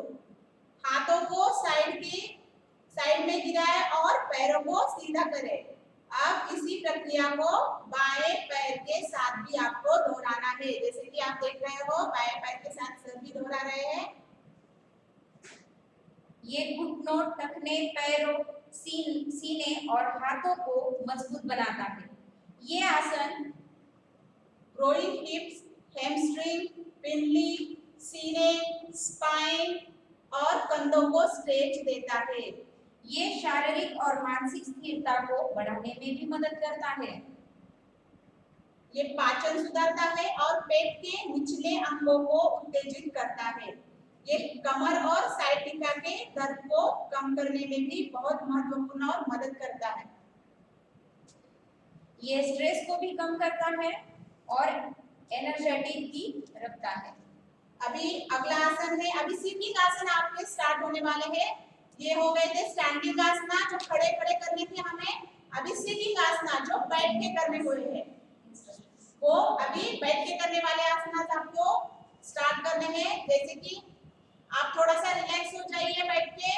हाथों को साइड में गिराएं और पैरों को सीधा करें। अब इसी प्रक्रिया को बाएं पैर के साथ भी आपको दोहराना है। जैसे कि आप देख रहे हो बाएं पैर के साथ सर भी दोहरा रहे हैं। ये घुटनों, टखने, पैरों, सीने और हाथों को मजबूत बनाता है। ये आसन ग्रोइंग हिप्स, हैमस्ट्रिंग, पिंडली, सीने, स्पाइन और कंधों को स्ट्रेच देता है। ये शारीरिक और मानसिक स्थिरता को बढ़ाने में भी मदद करता है। ये पाचन सुधारता है और पेट के निचले अंगों को उत्तेजित करता है। ये कमर और साइटिका के दर्द को कम करने में भी बहुत महत्वपूर्ण और मदद करता है। ये स्ट्रेस को भी कम करता है और एनर्जेटिक भी रखता है। अभी अगला आसन है। अभी सिटिंग आसन आपके स्टार्ट होने वाले हैं। ये हो गए थे स्टैंडिंग आसना जो खड़े खड़े करने थे हमें। अभी सिटिंग आसना जो बैठ के करने हुए हैं, वो अभी बैठ के करने वाले आसना आपको स्टार्ट करने हैं। जैसे कि आप थोड़ा सा रिलैक्स हो जाइए बैठ के।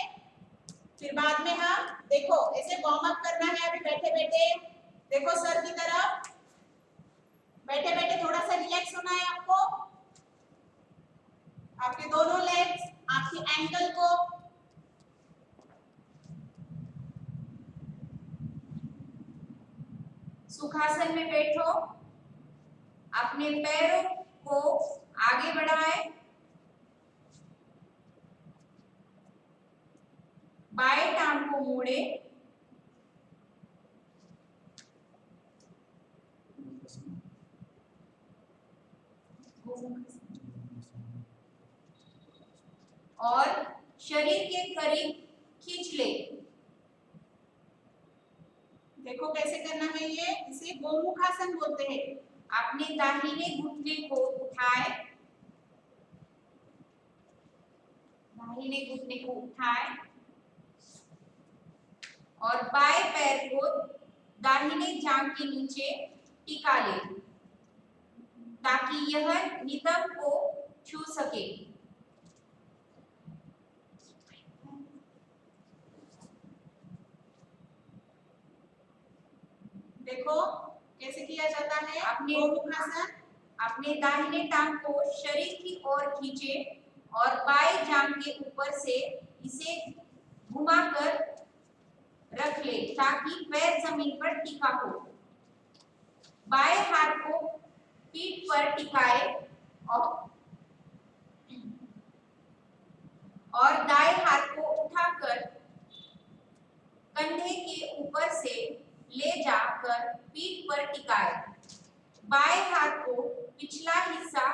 फिर बाद में हम देखो ऐसे वार्म अप करना है। अभी बैठे बैठे देखो सर की तरफ, बैठे बैठे थोड़ा सा रिलैक्स होना है आपको। आपके दोनों लेग्स, आपकी एंकल को सुखासन में बैठो। अपने पैरों को आगे बढ़ाएं। बाएं टांग को मोड़े। और शरीर के करीब खींच ले। देखो कैसे करना है ये, इसे गोमुखासन बोलते हैं। अपने दाहिने घुटने को उठाए, दाहिने घुटने को उठाए और बाएं पैर को दाहिने जांघ के नीचे टिका ले ताकि यह नितंब को छू सके। देखो कैसे किया जाता है अपने गोमुखासन। अपने दाहिने टांग को शरीर की ओर खींचे और बाएं जांघ के ऊपर से इसे घुमाकर रख ले ताकि पैर जमीन पर टिका हो। बाएं हाथ को पीठ पर टिकाए और दाएं हाथ को उठाकर कंधे के ऊपर से ले जाकर पीठ पर टिकाए। बाएं हाथ को पिछला हिस्सा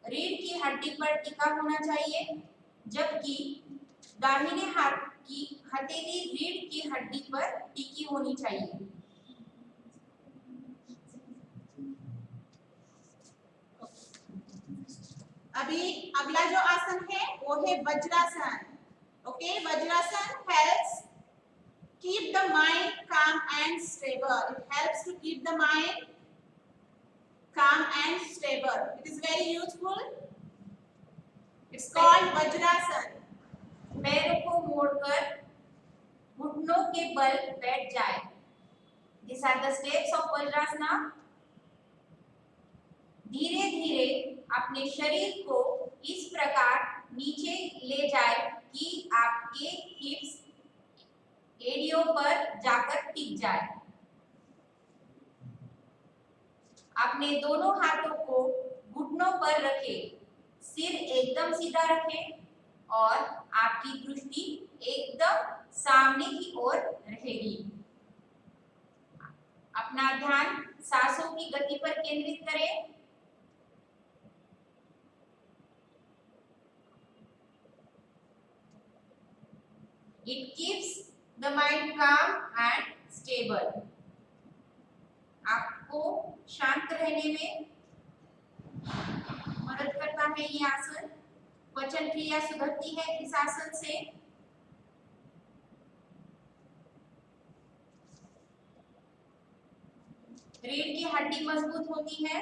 रीढ़ की हड्डी पर टिका होना चाहिए, जबकि दाहिने हाथ की हथेली रीढ़ की हड्डी पर टिकी होनी चाहिए। अभी अगला जो आसन है वो है vajrasana. Okay, vajrasana helps keep the mind calm and stable. It helps to keep the mind calm and stable. It is very useful. It's called Vajrasan. पैरों को मोड़कर घुटनों के बल बैठ जाए। These are the steps of Vajrasana. धीरे धीरे अपने शरीर को इस प्रकार नीचे ले जाए कि आपके हिप्स एड़ियों पर जाकर टिक जाए। अपने दोनों हाथों को घुटनों पर रखें, सिर एकदम सीधा रखें और आपकी दृष्टि एकदम सामने की ओर रहेगी। अपना ध्यान सांसों की गति पर केंद्रित करें। It keeps the mind calm and stable. आपको शांत रहने में मदद करता है ये आसन। पचन क्रिया सुधरती है इस आसन से। रीढ़ की हड्डी मजबूत होती है।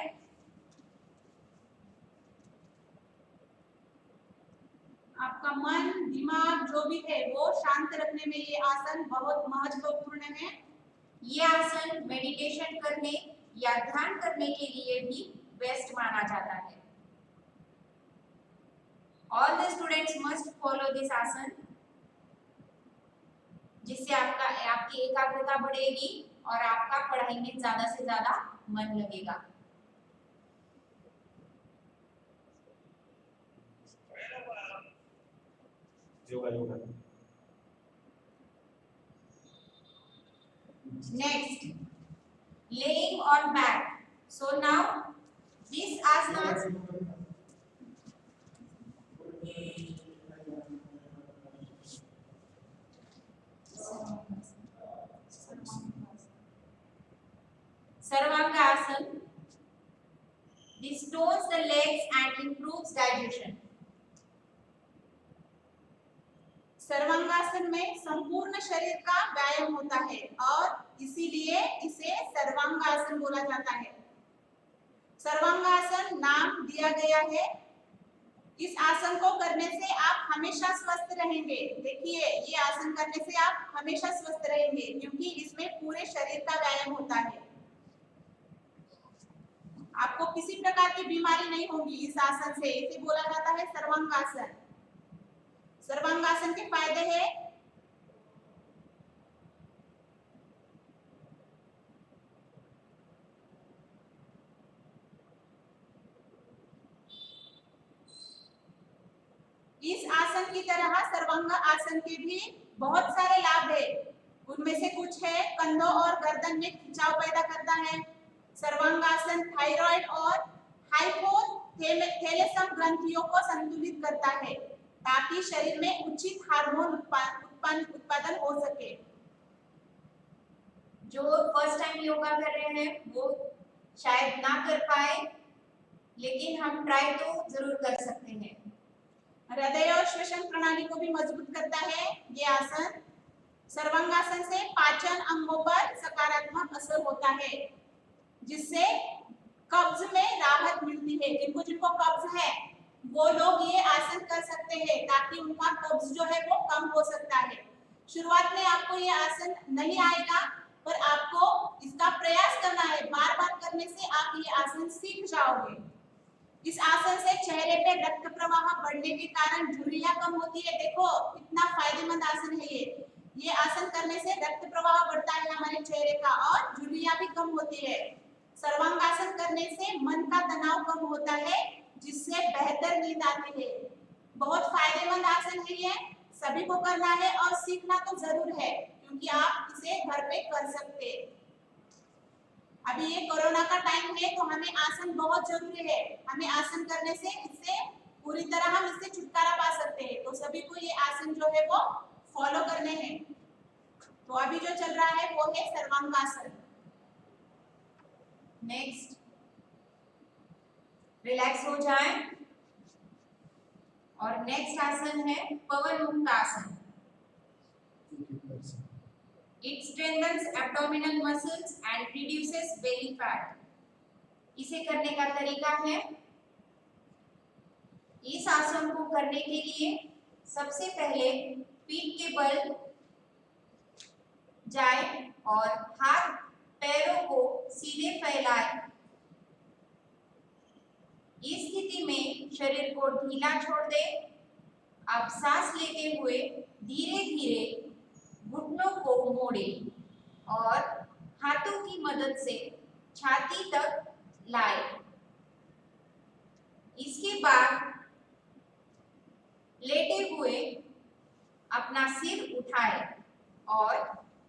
आपका मन दिमाग जो भी है वो शांत रखने में ये आसन बहुत महत्वपूर्ण है। ये आसन मेडिटेशन करने या ध्यान करने के लिए भी बेस्ट माना जाता है। All the students must follow this आसन, जिससे आपकी एकाग्रता बढ़ेगी और आपका पढ़ाई में ज्यादा से ज्यादा मन लगेगा। Yoga. Next, laying on back. So now this asana Sarvanga Asana. This tones the legs and improves digestion. Sarvangasana में संपूर्ण शरीर का व्यायाम होता है और इसीलिए इसे सर्वांगासन बोला जाता है। सर्वांगासन नाम दिया गया है। इस आसन को करने से आप हमेशा स्वस्थ रहेंगे। देखिए, ये आसन करने से आप हमेशा स्वस्थ रहेंगे क्योंकि इसमें पूरे शरीर का व्यायाम होता है। आपको किसी प्रकार की बीमारी नहीं होगी इस आसन से। इसे बोला जाता है सर्वांगासन। सर्वांगासन के फायदे हैं इस आसन की तरह सर्वांग आसन के भी बहुत सारे लाभ है। उनमें से कुछ है कंधों और गर्दन में खिंचाव पैदा करता है, सर्वांगासन थायराइड और हाइपोथैलेमस ग्रंथियों को संतुलित करता है ताकि शरीर में उचित हार्मोन उत्पादन हो सके। जो फर्स्ट टाइम योगा कर रहे हैं वो शायद ना कर पाए, लेकिन हम ट्राई तो जरूर कर सकते हैं। हृदय और श्वसन प्रणाली को भी मजबूत करता है ये आसन। सर्वांगासन से पाचन अंगों पर सकारात्मक असर होता है, जिससे कब्ज में राहत मिलती है। जिनको कब्ज है वो लोग ये आसन कर सकते हैं ताकि उनका कब्ज जो है वो कम हो सकता है। शुरुआत में आपको ये आसन नहीं आएगा, पर आपको इसका प्रयास करना है। बार बार करने से आप ये आसन सीख जाओगे। इस आसन से चेहरे पे रक्त प्रवाह बढ़ने के कारण झुर्रियां कम होती है। देखो कितना फायदेमंद आसन है ये आसन करने से रक्त प्रवाह बढ़ता है हमारे चेहरे का और झुर्रियां भी कम होती है। सर्वांगासन करने से मन का तनाव कम होता है, जिससे बेहतर नींद आती है। बहुत फायदेमंद आसन है ये, सभी को करना है और सीखना तो जरूर है, क्योंकि आप इसे घर पे कर सकते हैं। अभी ये कोरोना का टाइम है तो हमें आसन बहुत जरूरी है। हमें आसन करने से इससे पूरी तरह हम इससे छुटकारा पा सकते हैं। तो सभी को ये आसन जो है वो फॉलो करने हैं। तो अभी जो चल रहा है वो है सर्वांगासन। नेक्स्ट, रिलैक्स हो जाए और नेक्स्ट आसन है पवन मुक्त आसन। It strengthens abdominal muscles and reduces belly fat. इसे करने का तरीका है, इस आसन को करने के लिए सबसे पहले पीठ के बल जाए और हाथ पैरों को सीधे फैलाए। इस स्थिति में शरीर को ढीला छोड़ दे। अब सांस लेते हुए धीरे धीरे घुटनों को मोड़े और हाथों की मदद से छाती तक लाए। इसके बाद लेटे हुए अपना सिर उठाए और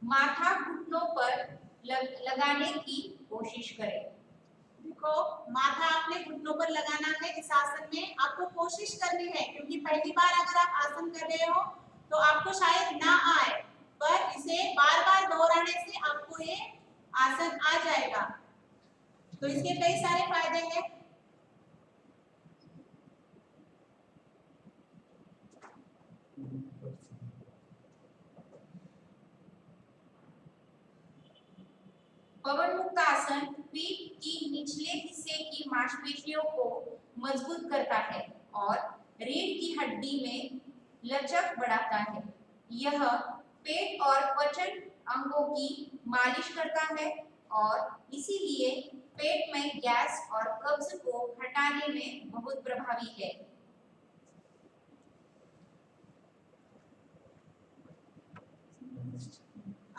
माथा घुटनों पर लगाने की कोशिश करें। देखो माथा आपने घुटनों पर लगाना है। इस आसन में आपको कोशिश करनी है, क्योंकि पहली बार अगर आप आसन कर रहे हो तो आपको शायद ना आए, पर इसे बार बार दोहराने से आपको ये आसन आ जाएगा। तो इसके कई सारे फायदे हैं। पवन मुक्त आसन पीठ की निचले हिस्से की मांसपेशियों को मजबूत करता है और रीढ़ की हड्डी में लचक बढ़ाता है। यह पेट और पाचन अंगों की मालिश करता है और इसीलिए पेट में गैस और कब्ज को हटाने में बहुत प्रभावी है।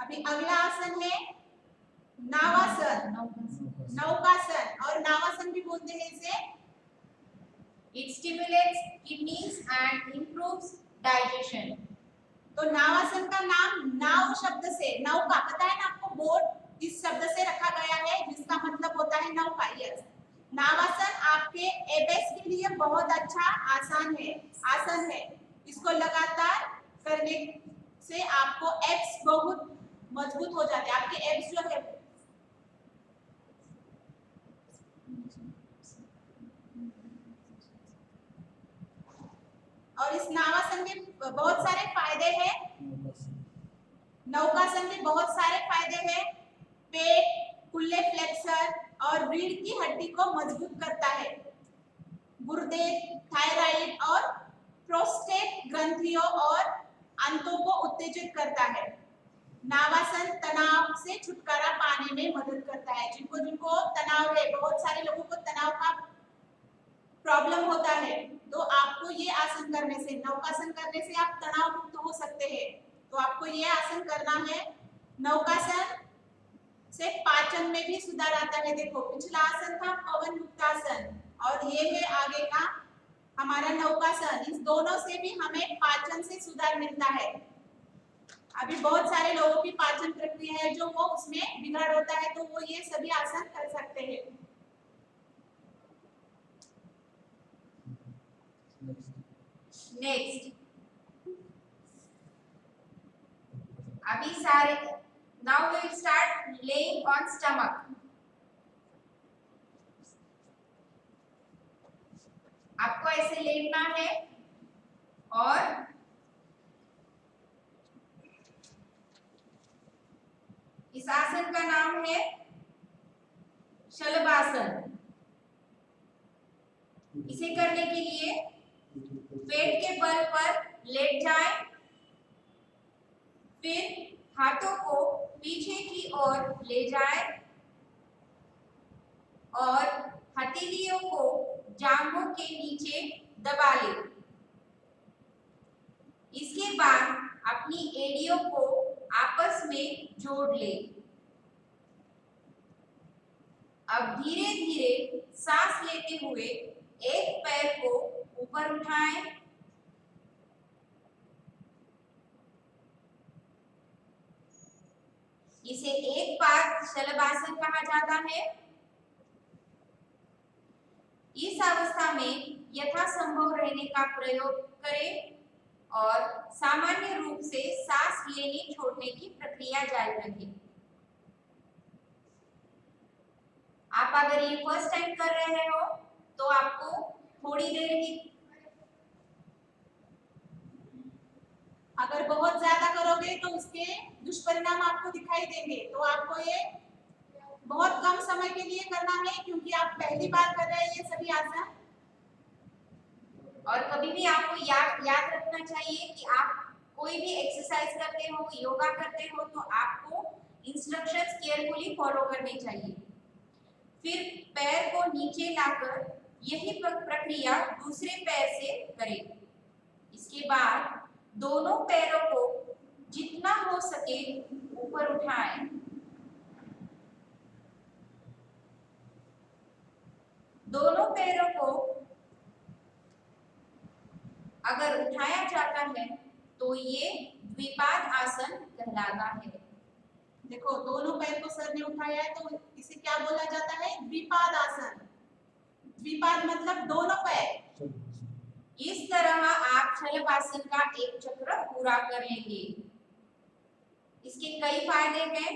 अभी अगला आसन है नावासन। नौकासन और नावासन भी बोलते हैं इसे। It stimulates kidneys and improves digestion. तो नावासन का नाम नाव शब्द से, नौका पता है ना आपको, बोट इस शब्द से रखा गया है, जिसका मतलब होता है नौका। यस, नावासन आपके एबेस के लिए बहुत अच्छा आसन है। इसको लगातार करने से आपको एब्स बहुत मजबूत हो जाते हैं। आपके एब्स जो है और इस नावासन के बहुत सारे फायदे हैं। नौकासन के बहुत सारे फायदे हैं। पेट, कुल्ले फ्लेक्सर और रीढ़ की हड्डी को मजबूत करता है। गुर्दे, थायराइड और प्रोस्टेट ग्रंथियों और अंतों को उत्तेजित करता है। नावासन तनाव से छुटकारा पाने में मदद करता है। जिनको तनाव है, बहुत सारे लोगों को तनाव का प्रॉब्लम होता है, तो आपको ये आसन करने से, नौकासन करने से आप तनाव मुक्त हो सकते हैं। तो आपको ये आसन करना है। नौकासन से पाचन में भी सुधार आता है। देखो पिछला आसन था पवन मुक्तासन और ये है आगे का हमारा नौकासन। इस दोनों से भी हमें पाचन से सुधार मिलता है। अभी बहुत सारे लोगों की पाचन प्रक्रिया है जो वो उसमें बिगाड़ होता है, तो वो ये सभी आसन कर सकते हैं। नेक्स्ट, अभी सारे, now we will start laying on stomach. आपको ऐसे लेटना है और इस आसन का नाम है शलभासन। इसे करने के लिए पेट के बल पर लेट जाएं, फिर हाथों को पीछे की ओर ले जाएं और हथेलियों को जांघों के नीचे दबा लें। इसके बाद अपनी एड़ियों को आपस में जोड़ लें। अब धीरे धीरे सांस लेते हुए एक पैर को ऊपर उठाएं, इसे एक पाद शलभासन कहा जाता है। इस अवस्था में यथासंभव रहने का प्रयोग करें और सामान्य रूप से सांस लेने छोड़ने की प्रक्रिया जारी रखें। आप अगर ये फर्स्ट टाइम कर रहे हो तो आपको थोड़ी देर ही, अगर बहुत ज्यादा करोगे तो उसके दुष्परिणाम आपको दिखाई देंगे। तो आपको ये बहुत कम समय के लिए करना है, क्योंकि आप पहली बार कर रहे हैं ये सभी आसन। और कभी भी आपको याद रखना चाहिए कि आप कोई भी एक्सरसाइज करते हो, योगा करते हो, तो आपको इंस्ट्रक्शंस केयरफुली फॉलो करने चाहिए। फिर पैर को नीचे लाकर यही प्रक्रिया दूसरे पैर से करें। इसके बाद दोनों पैरों को जितना हो सके ऊपर उठाएं। दोनों पैरों को अगर उठाया जाता है तो ये द्विपाद आसन कहलाता है। देखो, दोनों पैर को सर ने उठाया है तो इसे क्या बोला जाता है? द्विपाद आसन। द्विपाद मतलब दोनों पैर। इस तरह आप शलभासन का एक चक्र पूरा कर लेंगे। इसके कई फायदे हैं।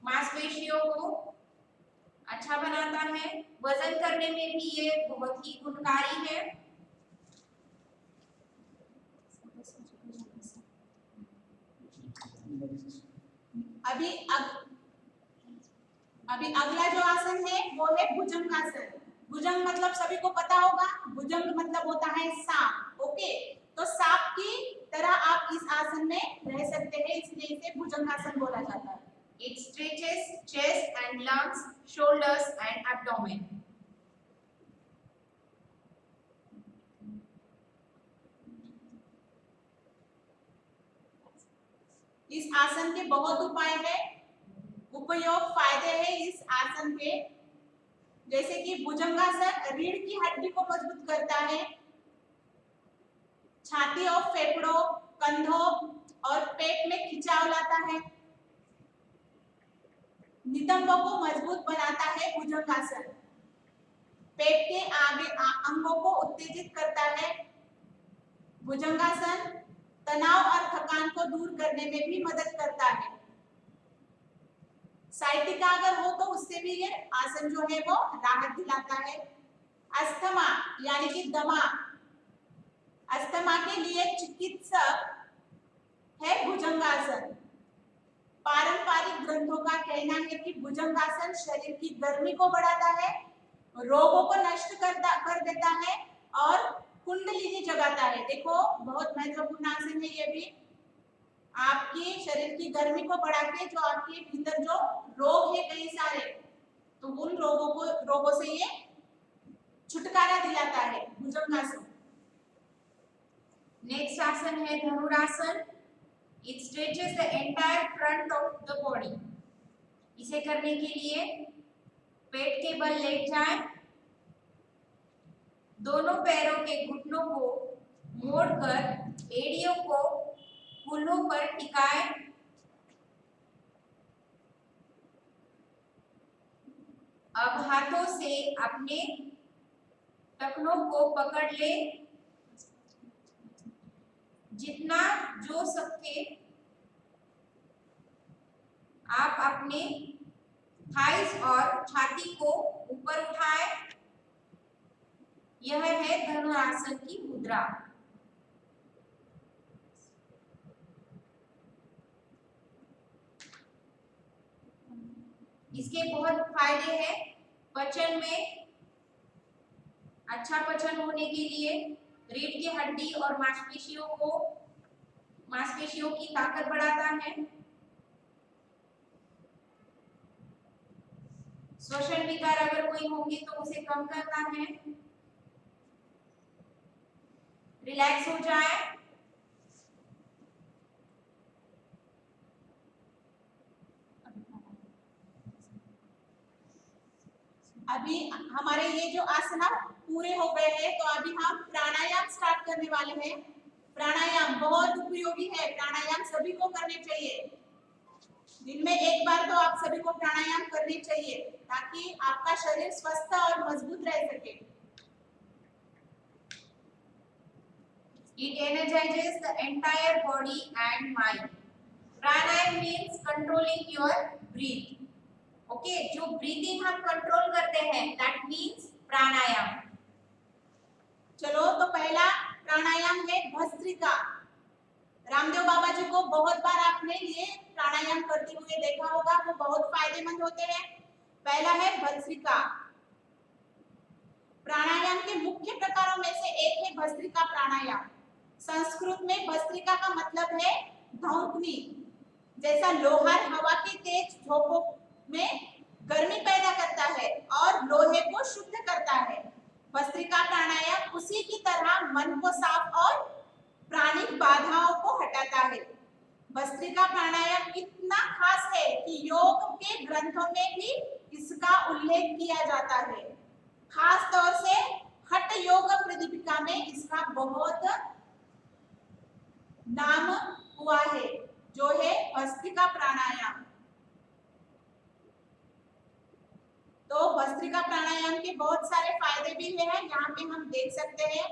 मांसपेशियों को अच्छा बनाता है, वजन करने में भी ये बहुत ही गुणकारी है। अभी अगला जो आसन है वो है भुजंगासन। भुजंग मतलब सभी को पता होगा, भुजंग मतलब होता है सांप। ओके, तो सांप की तरह आप इस आसन में रह सकते हैं, इसलिए इसे भुजंगासन बोला जाता है। It stretches chest and lungs, shoulders and abdomen. इस आसन के बहुत उपाय है, उपयोग, फायदे हैं इस आसन के। जैसे कि भुजंगासन रीढ़ की हड्डी को मजबूत करता है, छाती और फेफड़ों, कंधों और पेट में खिंचाव लाता है, नितंबों को मजबूत बनाता है भुजंगासन, पेट के आगे अंगों को उत्तेजित करता है। भुजंगासन तनाव और थकान को दूर करने में भी मदद करता है। साइटिका अगर हो तो उससे भी ये आसन जो है वो राहत दिलाता है। अस्थमा यानी कि दमा, अस्थमा के लिए चिकित्सक है भुजंगासन। पारंपरिक ग्रंथों का कहना है कि भुजंगासन शरीर की गर्मी को बढ़ाता है, रोगों को नष्ट कर देता है और कुंडलिनी जगाता है। देखो, बहुत महत्वपूर्ण आसन है ये भी। आपकी शरीर की गर्मी को बढ़ा के जो आपके भीतर जो रोग है कई सारे, तो उन रोगों से ये छुटकारा दिलाता है भुजंगासन। नेक्स्ट आसन है धनुरासन। It stretches the entire front of the body. इसे करने के लिए पेट के बल लेट जाएं, दोनों पैरों के घुटनों को मोड़कर एड़ियों को कूल्हों पर टिकाएं। अब हाथों से अपने टखनों को पकड़ लें जितना जो सके आप अपने थाइस और छाती को ऊपर उठाएं। यह है धनुरासन की मुद्रा। इसके बहुत फायदे हैं पचन में, अच्छा पचन होने के लिए, रीढ़ की हड्डी और मांसपेशियों की ताकत बढ़ाता है, श्वसन विकार अगर कोई होंगे तो उसे कम करता है, रिलैक्स हो जाए। अभी हमारे ये जो आसना पूरे हो गए हैं, तो अभी हम प्राणायाम स्टार्ट करने वाले हैं। प्राणायाम बहुत उपयोगी है, प्राणायाम सभी को करने चाहिए। दिन में एक बार तो आप सभी को प्राणायाम करने चाहिए, ताकि आपका शरीर स्वस्थ और मजबूत रह सके। It energizes the entire body and mind. Pranayam means controlling your breath. Okay, जो ब्रीथिंग हम कंट्रोल करते हैं, that means प्राणायाम। चलो, तो पहला प्राणायाम है भस्त्रिका। रामदेव बाबा जी को बहुत बार आपने ये प्राणायाम करते हुए देखा होगा, वो बहुत फायदेमंद होते हैं। पहला है भस्त्रिका। प्राणायाम के मुख्य प्रकारों में से एक है भस्त्रिका प्राणायाम। संस्कृत में भस्त्रिका का मतलब है धौंकनी। जैसा लोहार हवा के तेज झोंकों में गर्मी पैदा करता है और लोहे को शुद्ध करता है, भस्त्रिका प्राणायाम उसी की तरह मन को साफ और प्राणिक बाधाओं को हटाता है। भस्त्रिका प्राणायाम इतना खास है कि योग के ग्रंथों में भी इसका उल्लेख किया जाता है। खास तौर से हठ योग प्रदीपिका में इसका बहुत नाम हुआ है, जो है भस्त्रिका प्राणायाम। तो भस्त्रिका प्राणायाम के बहुत सारे फायदे भी हैं, यहाँ पे हम देख सकते हैं।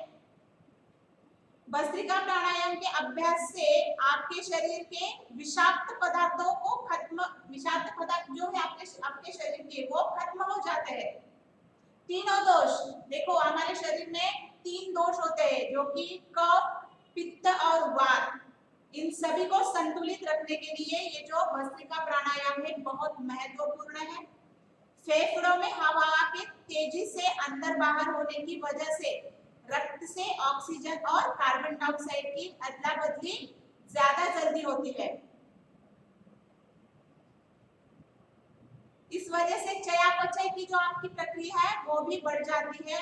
भस्त्रिका प्राणायाम के अभ्यास से आपके शरीर के विषाक्त पदार्थ जो है आपके शरीर के, वो खत्म हो जाते हैं। तीनों दोष, देखो हमारे शरीर में 3 दोष होते हैं, जो कि कफ, पित्त और वात। इन सभी को संतुलित रखने के लिए ये जो भस्त्रिका प्राणायाम है बहुत महत्वपूर्ण है। फेफड़ों में हवा के तेजी से अंदर बाहर होने की वजह से रक्त से ऑक्सीजन और कार्बन डाइऑक्साइड की अदला बदली ज्यादा जल्दी होती है। इस वजह से चयापचय की जो आपकी प्रक्रिया है वो भी बढ़ जाती है।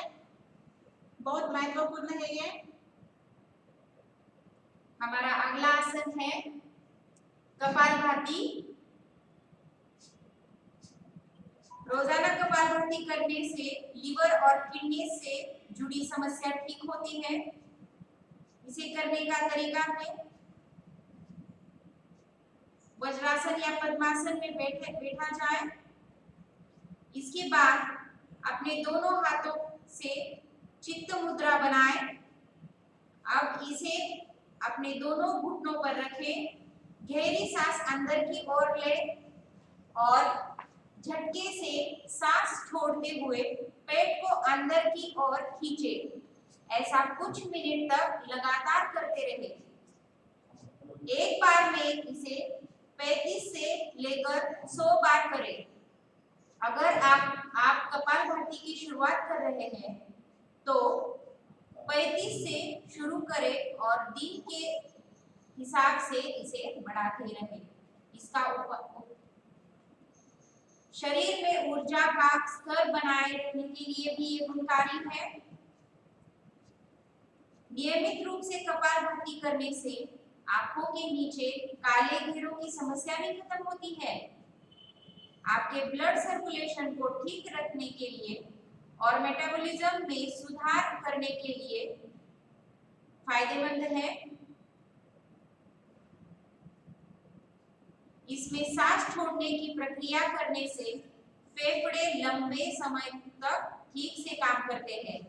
बहुत महत्वपूर्ण है ये। हमारा अगला आसन है कपालभाति। रोजाना कपालभाति करने से लीवर और किडनी से जुड़ी समस्या ठीक होती है। इसे करने का तरीका है वज्रासन या पद्मासन में बैठा जाए। इसके बाद अपने दोनों हाथों से चित्त मुद्रा बनाएं। अब इसे अपने दोनों घुटनों पर रखें, गहरी सांस अंदर की ओर लें और झटके से सांस छोड़ते हुए पेट को अंदर की ओर खींचे। ऐसा कुछ मिनट तक लगातार करते रहें। एक बार में इसे 35 से लेकर 100 बार करें। अगर आप कपालभाति की शुरुआत कर रहे हैं तो 35 से शुरू करें और दिन के हिसाब से इसे बढ़ाते रहें। इसका शरीर में ऊर्जा का स्तर बनाए रखने के लिए भी ये गुणकारी है। नियमित रूप से कपालभाति करने से आंखों के नीचे काले घेरों की समस्या भी खत्म होती है। आपके ब्लड सर्कुलेशन को ठीक रखने के लिए और मेटाबॉलिज्म में सुधार करने के लिए फायदेमंद है। इसमें सांस छोड़ने की प्रक्रिया करने से फेफड़े लंबे समय तक ठीक से काम करते हैं।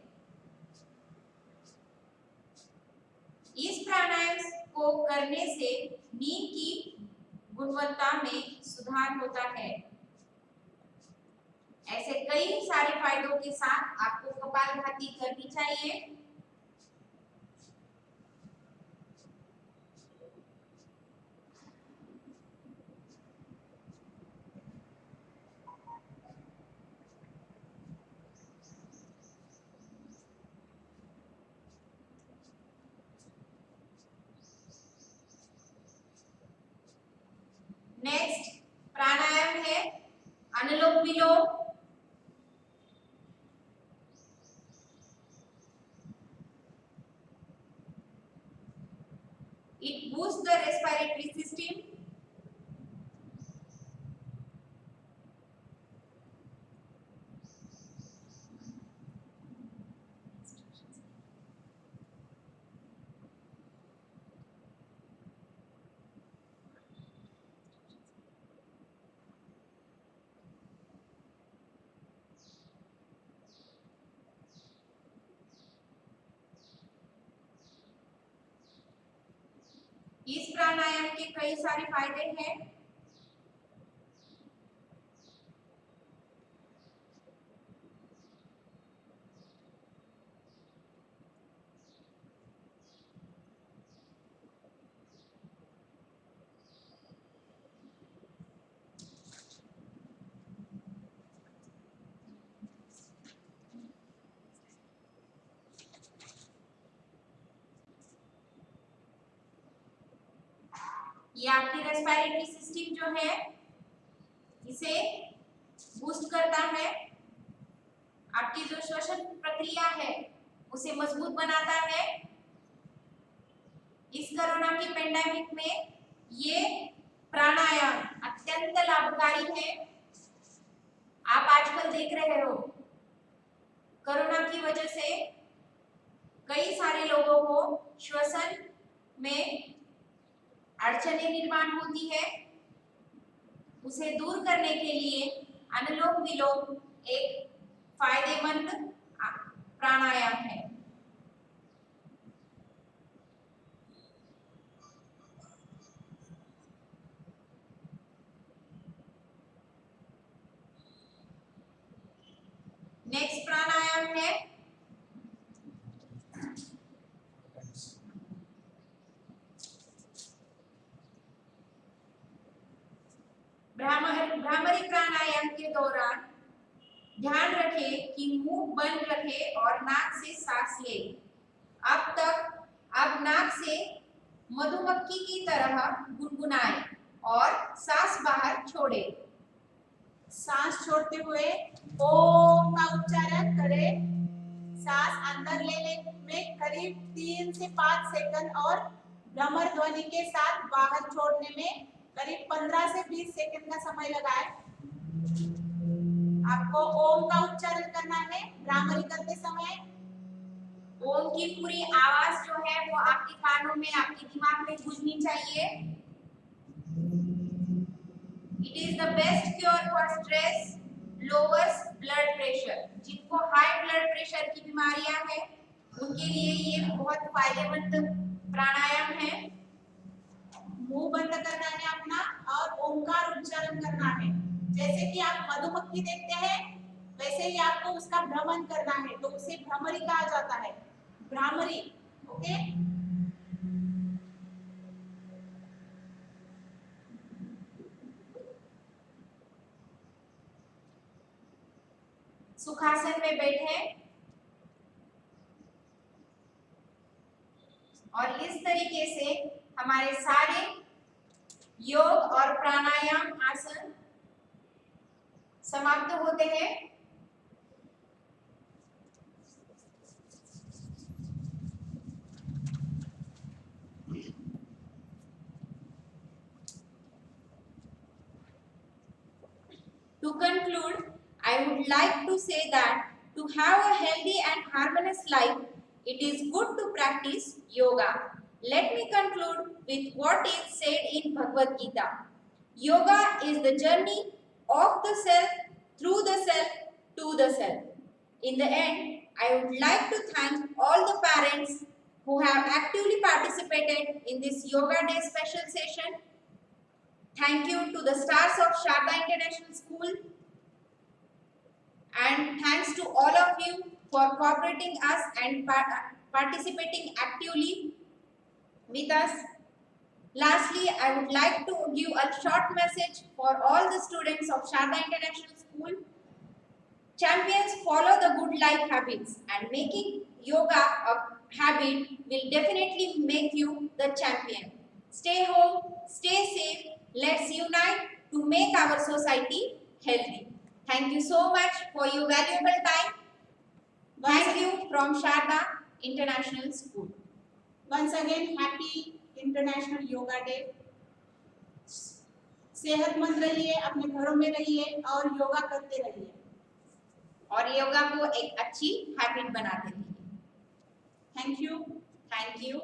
इस प्राणायाम को करने से नींद की गुणवत्ता में सुधार होता है। ऐसे कई सारे फायदों के साथ आपको कपालभाति करनी चाहिए। नेक्स्ट प्राणायाम है अनुलोम विलोम। It boosts the respiratory system. इस प्राणायाम के कई सारे फायदे हैं। ये आपकी रेस्पिरेटरी सिस्टम जो है इसे बूस्ट करता है, आपकी जो श्वसन प्रक्रिया है उसे मजबूत बनाता है। इस कोरोना की पेंडेमिक में ये प्राणायाम अत्यंत लाभकारी है। आप आजकल देख रहे हो कोरोना की वजह से कई सारे लोगों को श्वसन में अड़चनें निर्माण होती है। उसे दूर करने के लिए अनुलोम विलोम एक फायदेमंद प्राणायाम है। नेक्स्ट प्राणायाम है भ्रामरी प्राणायाम के दौरान ध्यान रखें कि मुंह बंद रखें और नाक से सांस ले। अब नाक से मधुमक्खी की तरह गुनगुनाएं और सांस बाहर छोड़े। सांस छोड़ते हुए ओम का उच्चारण करें। सांस अंदर लेने में करीब 3 से 5 सेकंड और भ्रमर ध्वनि के साथ बाहर छोड़ने में करीब 15 से 20 सेकंड का समय लगाए। आपको ओम का उच्चारण करना है। भ्रामरी करते समय ओम की पूरी आवाज जो है वो आपके कानों में, आपके दिमाग में गूंजनी चाहिए। It is the best cure for stress, lowers blood pressure. जिनको हाई ब्लड प्रेशर की बीमारियां हैं उनके लिए ये बहुत फायदेमंद प्राणायाम है। मुंह बंद करना है अपना और ओमकार उच्चारण करना है। जैसे कि आप मधुमक्खी देखते हैं वैसे ही आपको उसका भ्रमण करना है, तो उसे भ्रमरी कहा जाता है, भ्रामरी। ओके, सुखासन में बैठे और इस तरीके से हमारे सारे योग और प्राणायाम आसन समाप्त होते हैं। To conclude, I would like to say that to have a healthy and harmonious life, it is good to practice yoga. Let me conclude with what is said in Bhagavad Gita. Yoga is the journey of the self, through the self, to the self. In the end, I would like to thank all the parents who have actively participated in this Yoga Day special session. Thank you to the stars of Sharda International School, and thanks to all of you for cooperating us and participating actively with us. Lastly, I would like to give a short message for all the students of Sharda International School. Champions, follow the good life habits, and making yoga a habit will definitely make you the champion. Stay home, stay safe. Let's unite to make our society healthy. Thank you so much for your valuable time. Thank you from Sharda International School. Once again, happy International Yoga Day. सेहतमंद रहिए, अपने घरों में रहिए और योगा करते रहिए और योगा को एक अच्छी हैबिट बनाते रहिए। Thank you. Thank you.